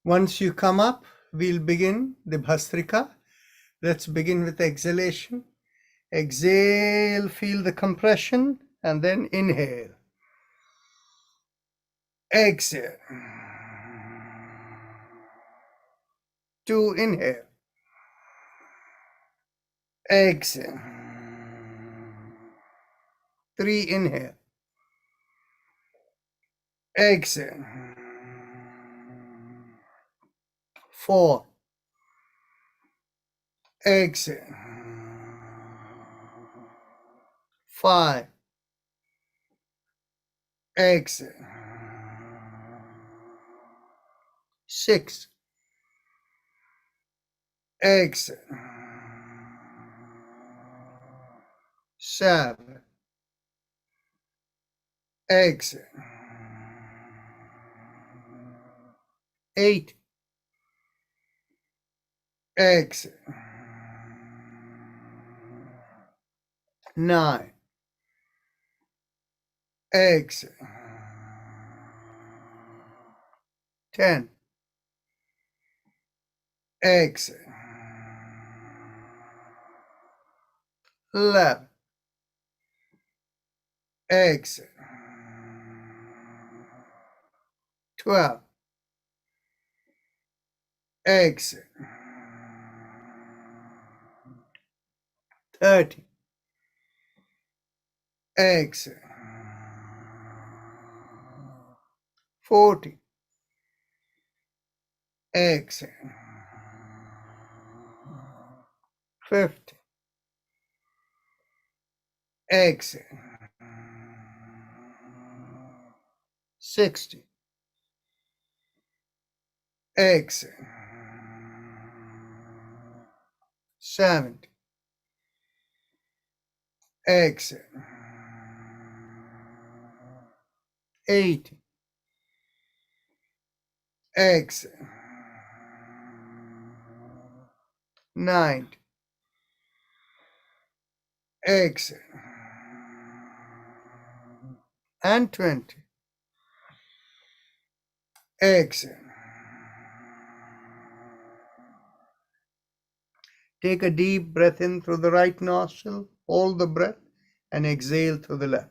Once you come up, we'll begin the Bhastrika. Let's begin with exhalation. Exhale, feel the compression, and then inhale. Exhale. 2, inhale. Exhale. 3, inhale. Exhale. 4. Exhale. 5. Exhale. 6. Exhale. 7. Exhale. 8. Exhale. 9. Exhale. 10. Exhale. 11. Exhale. 12. Exhale. 13. Exhale. 14. Exhale. 15. Exhale. 16. Exhale. 17. Exhale. 18. Exhale. 19. Exhale. And 20. Exhale. Take a deep breath in through the right nostril, hold the breath, and exhale through the left.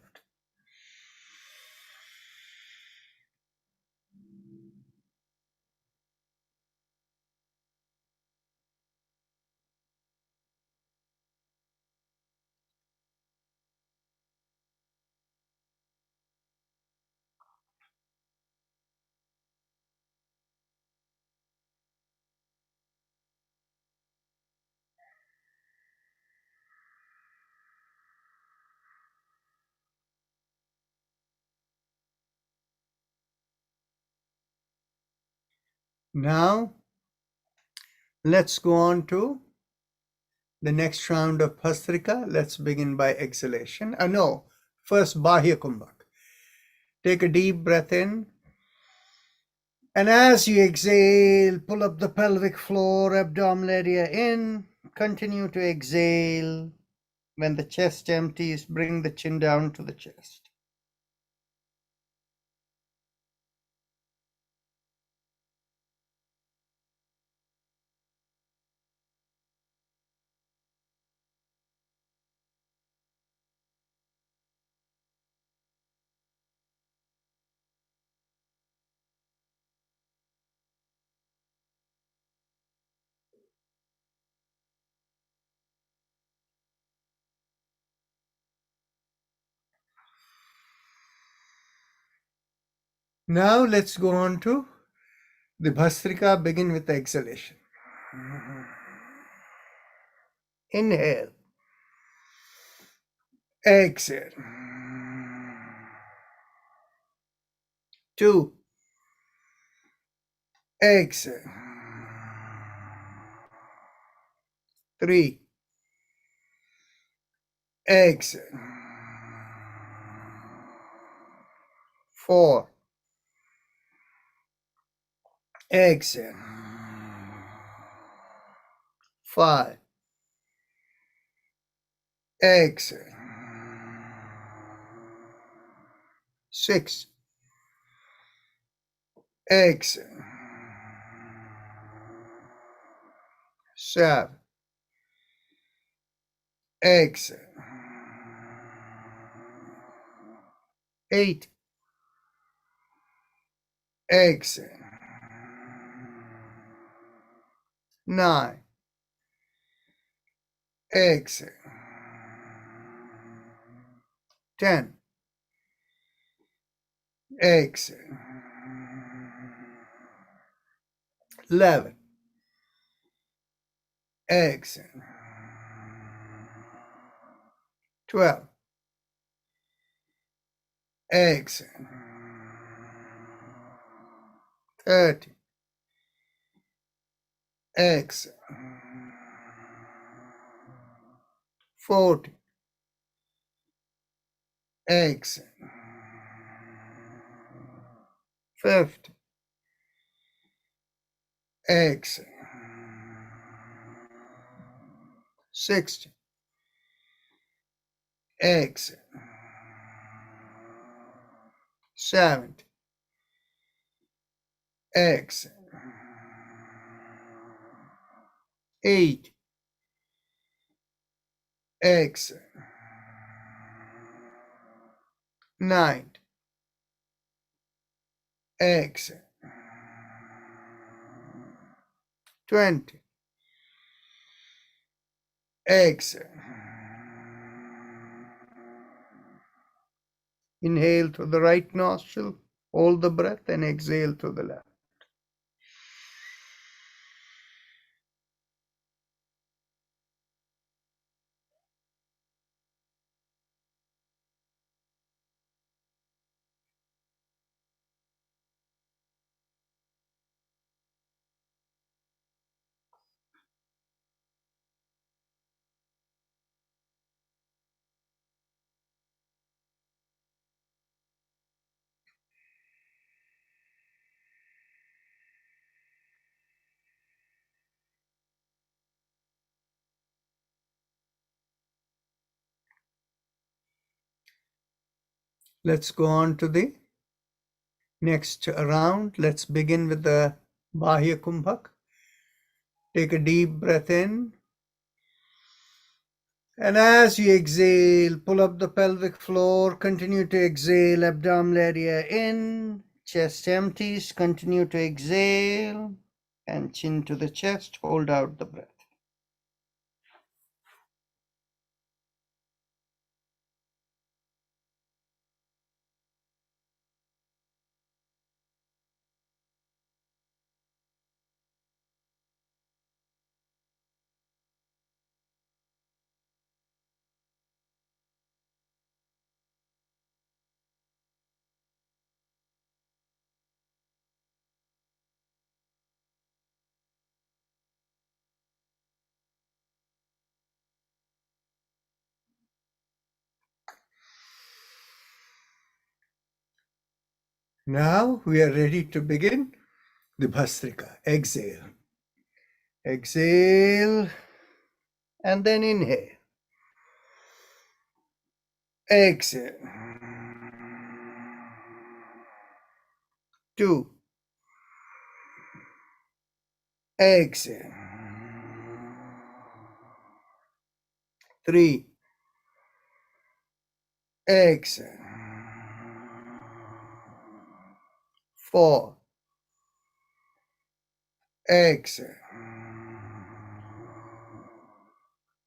Now, let's go on to the next round of Bhastrika. Let's begin by exhalation. No, first Bahya Kumbhak. Take a deep breath in. And as you exhale, pull up the pelvic floor, abdominal area in. Continue to exhale. When the chest empties, bring the chin down to the chest. Now let's go on to the Bhastrika. Begin with the exhalation. Inhale. Exhale. 2. Exhale. 3. Exhale. 4. Exhale. 5. Exhale. 6. Exhale. 7. Exhale. 8. Exhale. 9. Exhale. 10. Exhale. 11. Exhale. 12. Exhale. 13. Exhale. 14. Exhale. 15. Exhale. 16. Exhale. 17. Exhale. 8. Exhale. 9. Exhale. 20. Exhale. Inhale through the right nostril, hold the breath, and exhale through the left. Let's go on to the next round. Let's begin with the Bahya Kumbhak. Take a deep breath in. And as you exhale, pull up the pelvic floor. Continue to exhale, abdominal area in. Chest empties. Continue to exhale. And chin to the chest. Hold out the breath. Now we are ready to begin the Bhastrika. Exhale. Exhale. And then inhale. Exhale. 2. Exhale. 3. Exhale. 4. Exhale.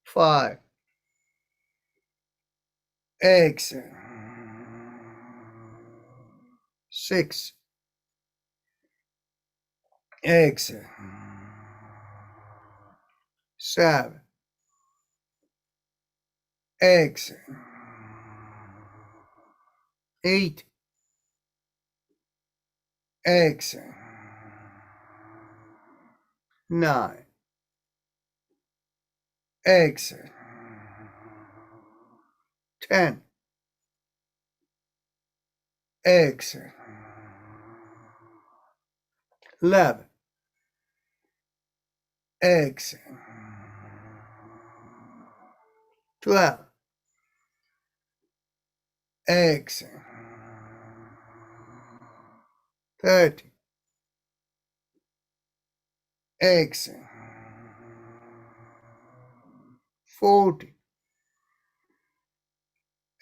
5. Exhale. 6. Exhale. 7. Exhale. 8. exhale, 9, exhale, 10, exhale, 11, exhale, 12, exhale, 13, exhale, 14,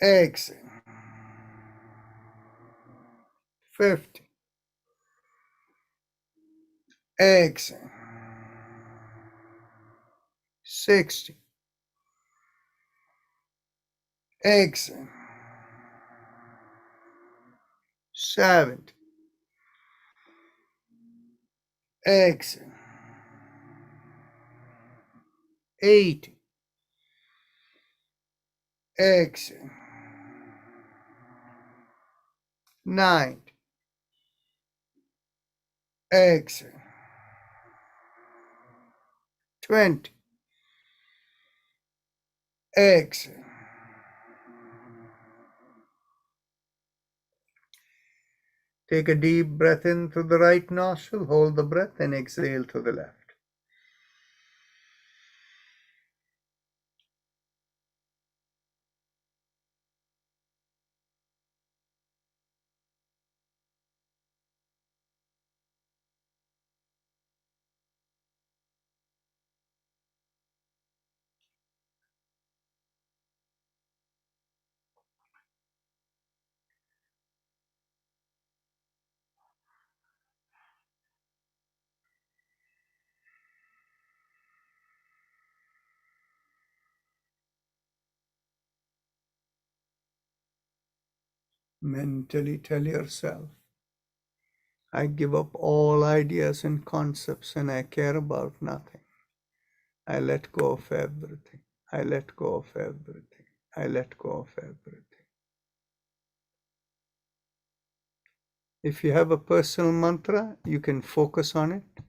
exhale, 15, exhale, 16, exhale, 17, exhale, 18, exhale, 19, exhale, 20, exhale. Take a deep breath in through the right nostril, hold the breath, and exhale through the left. Mentally tell yourself, I give up all ideas and concepts and I care about nothing. I let go of everything. I let go of everything. I let go of everything. If you have a personal mantra, you can focus on it.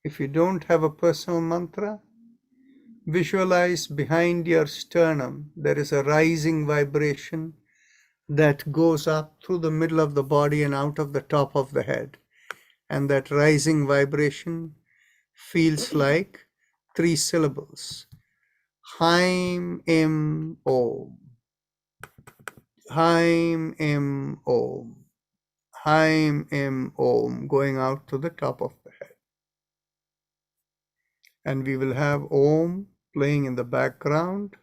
If you don't have a personal mantra, visualize behind your sternum there is a rising vibration that goes up through the middle of the body and out of the top of the head. And that rising vibration feels like 3 syllables. Haim Im Om. Haim Im Om. Haim Im Om, going out to the top of the head. And we will have Om playing in the background.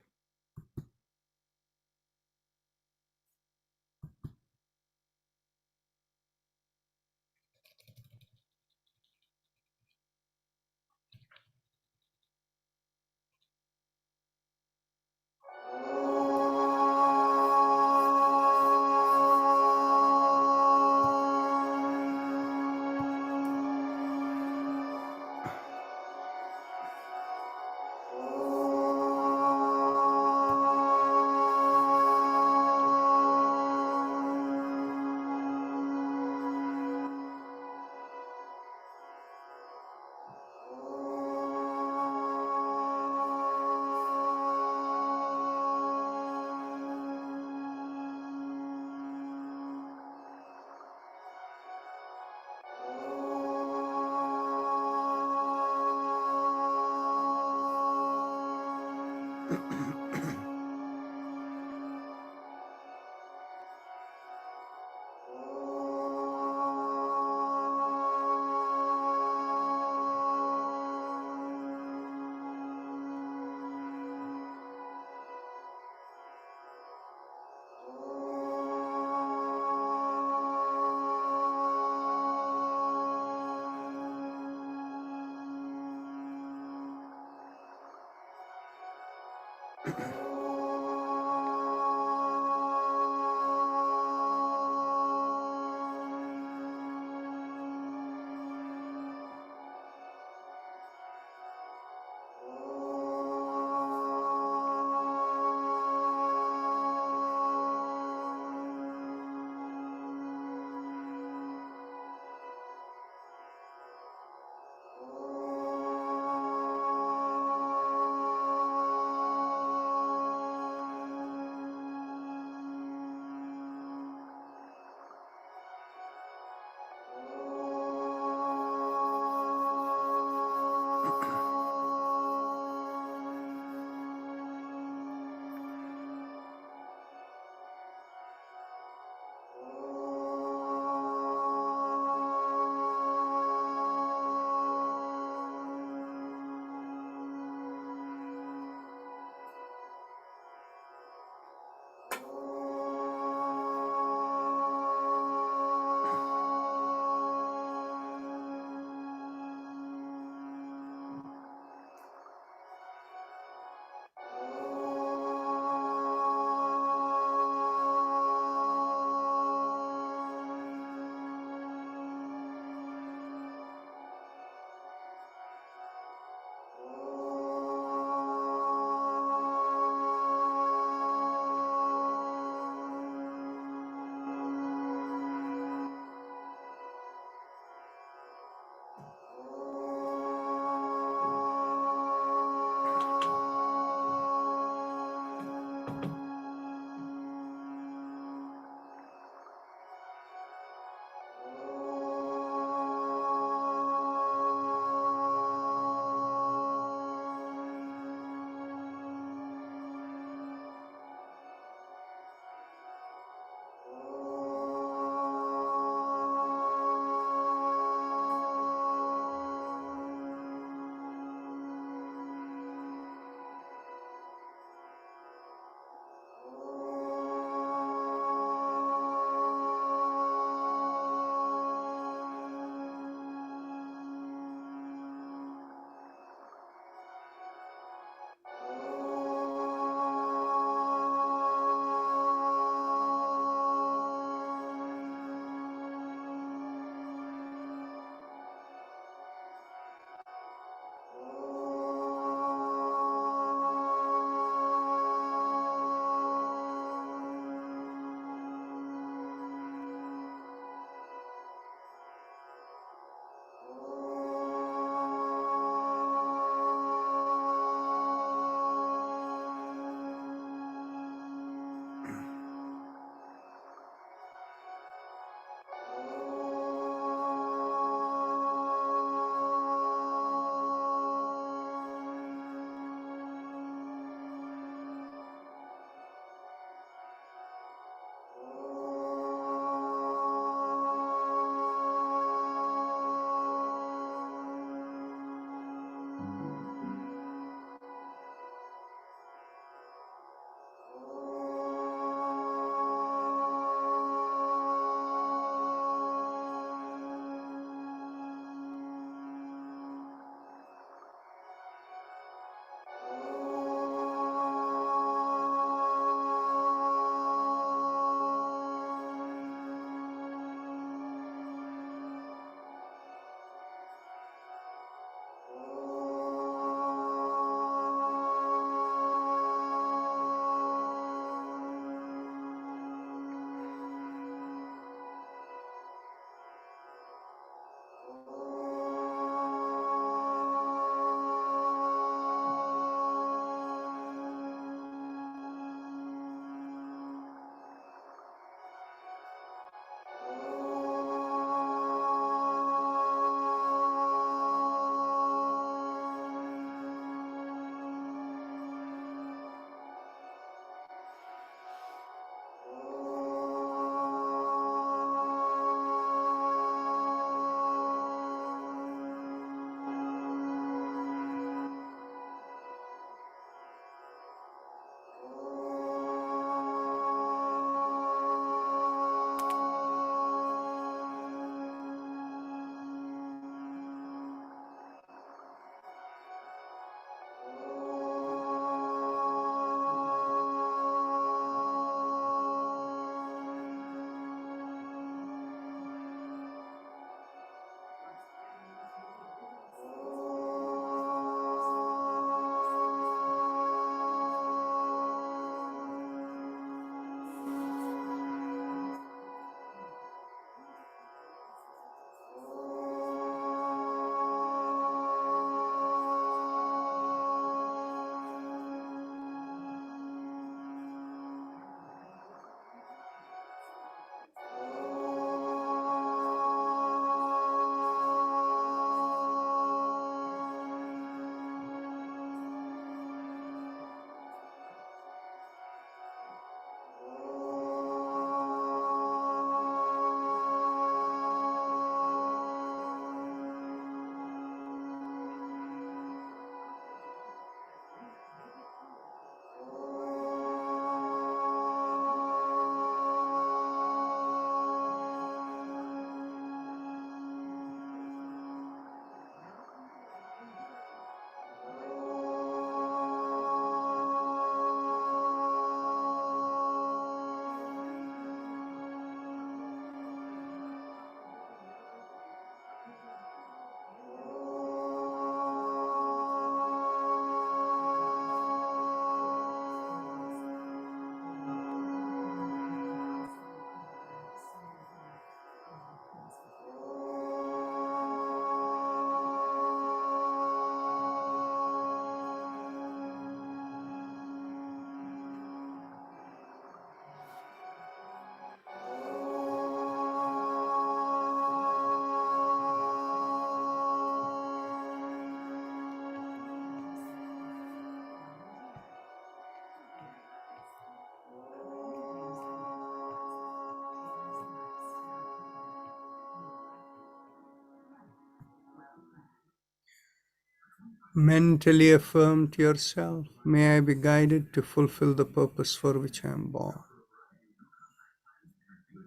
Mentally affirm to yourself, may I be guided to fulfill the purpose for which I am born.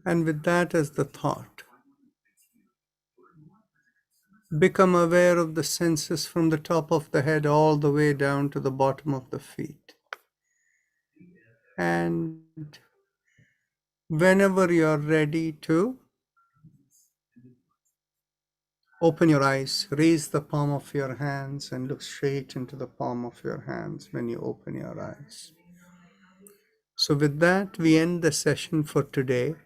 And with that as the thought, become aware of the senses from the top of the head all the way down to the bottom of the feet. And whenever you're ready to, open your eyes, raise the palm of your hands and look straight into the palm of your hands when you open your eyes. So with that, we end the session for today.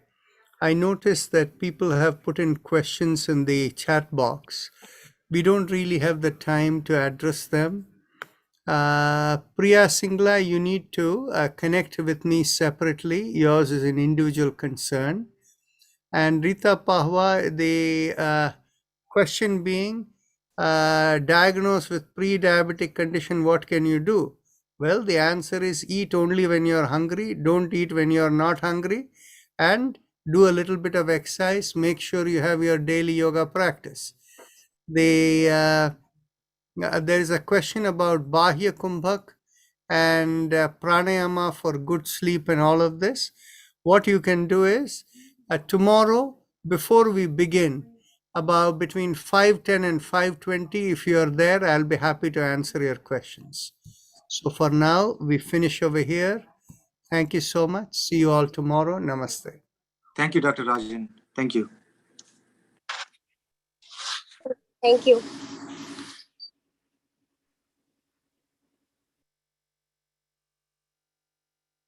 I noticed that people have put in questions in the chat box. We don't really have the time to address them. Priya Singla, you need to connect with me separately. Yours is an individual concern. And Rita Pahwa, the question being, diagnosed with pre-diabetic condition, what can you do? Well, the answer is eat only when you're hungry, don't eat when you're not hungry, and do a little bit of exercise. Make sure you have your daily yoga practice. There is a question about Bahya Kumbhak and Pranayama for good sleep and all of this. What you can do is, tomorrow, before we begin, about between 5:10 and 5:20, if you are there, I'll be happy to answer your questions. So for now, we finish over here. Thank you so much. See you all tomorrow. Namaste. Thank you, Dr. Rajan. Thank you. Thank you.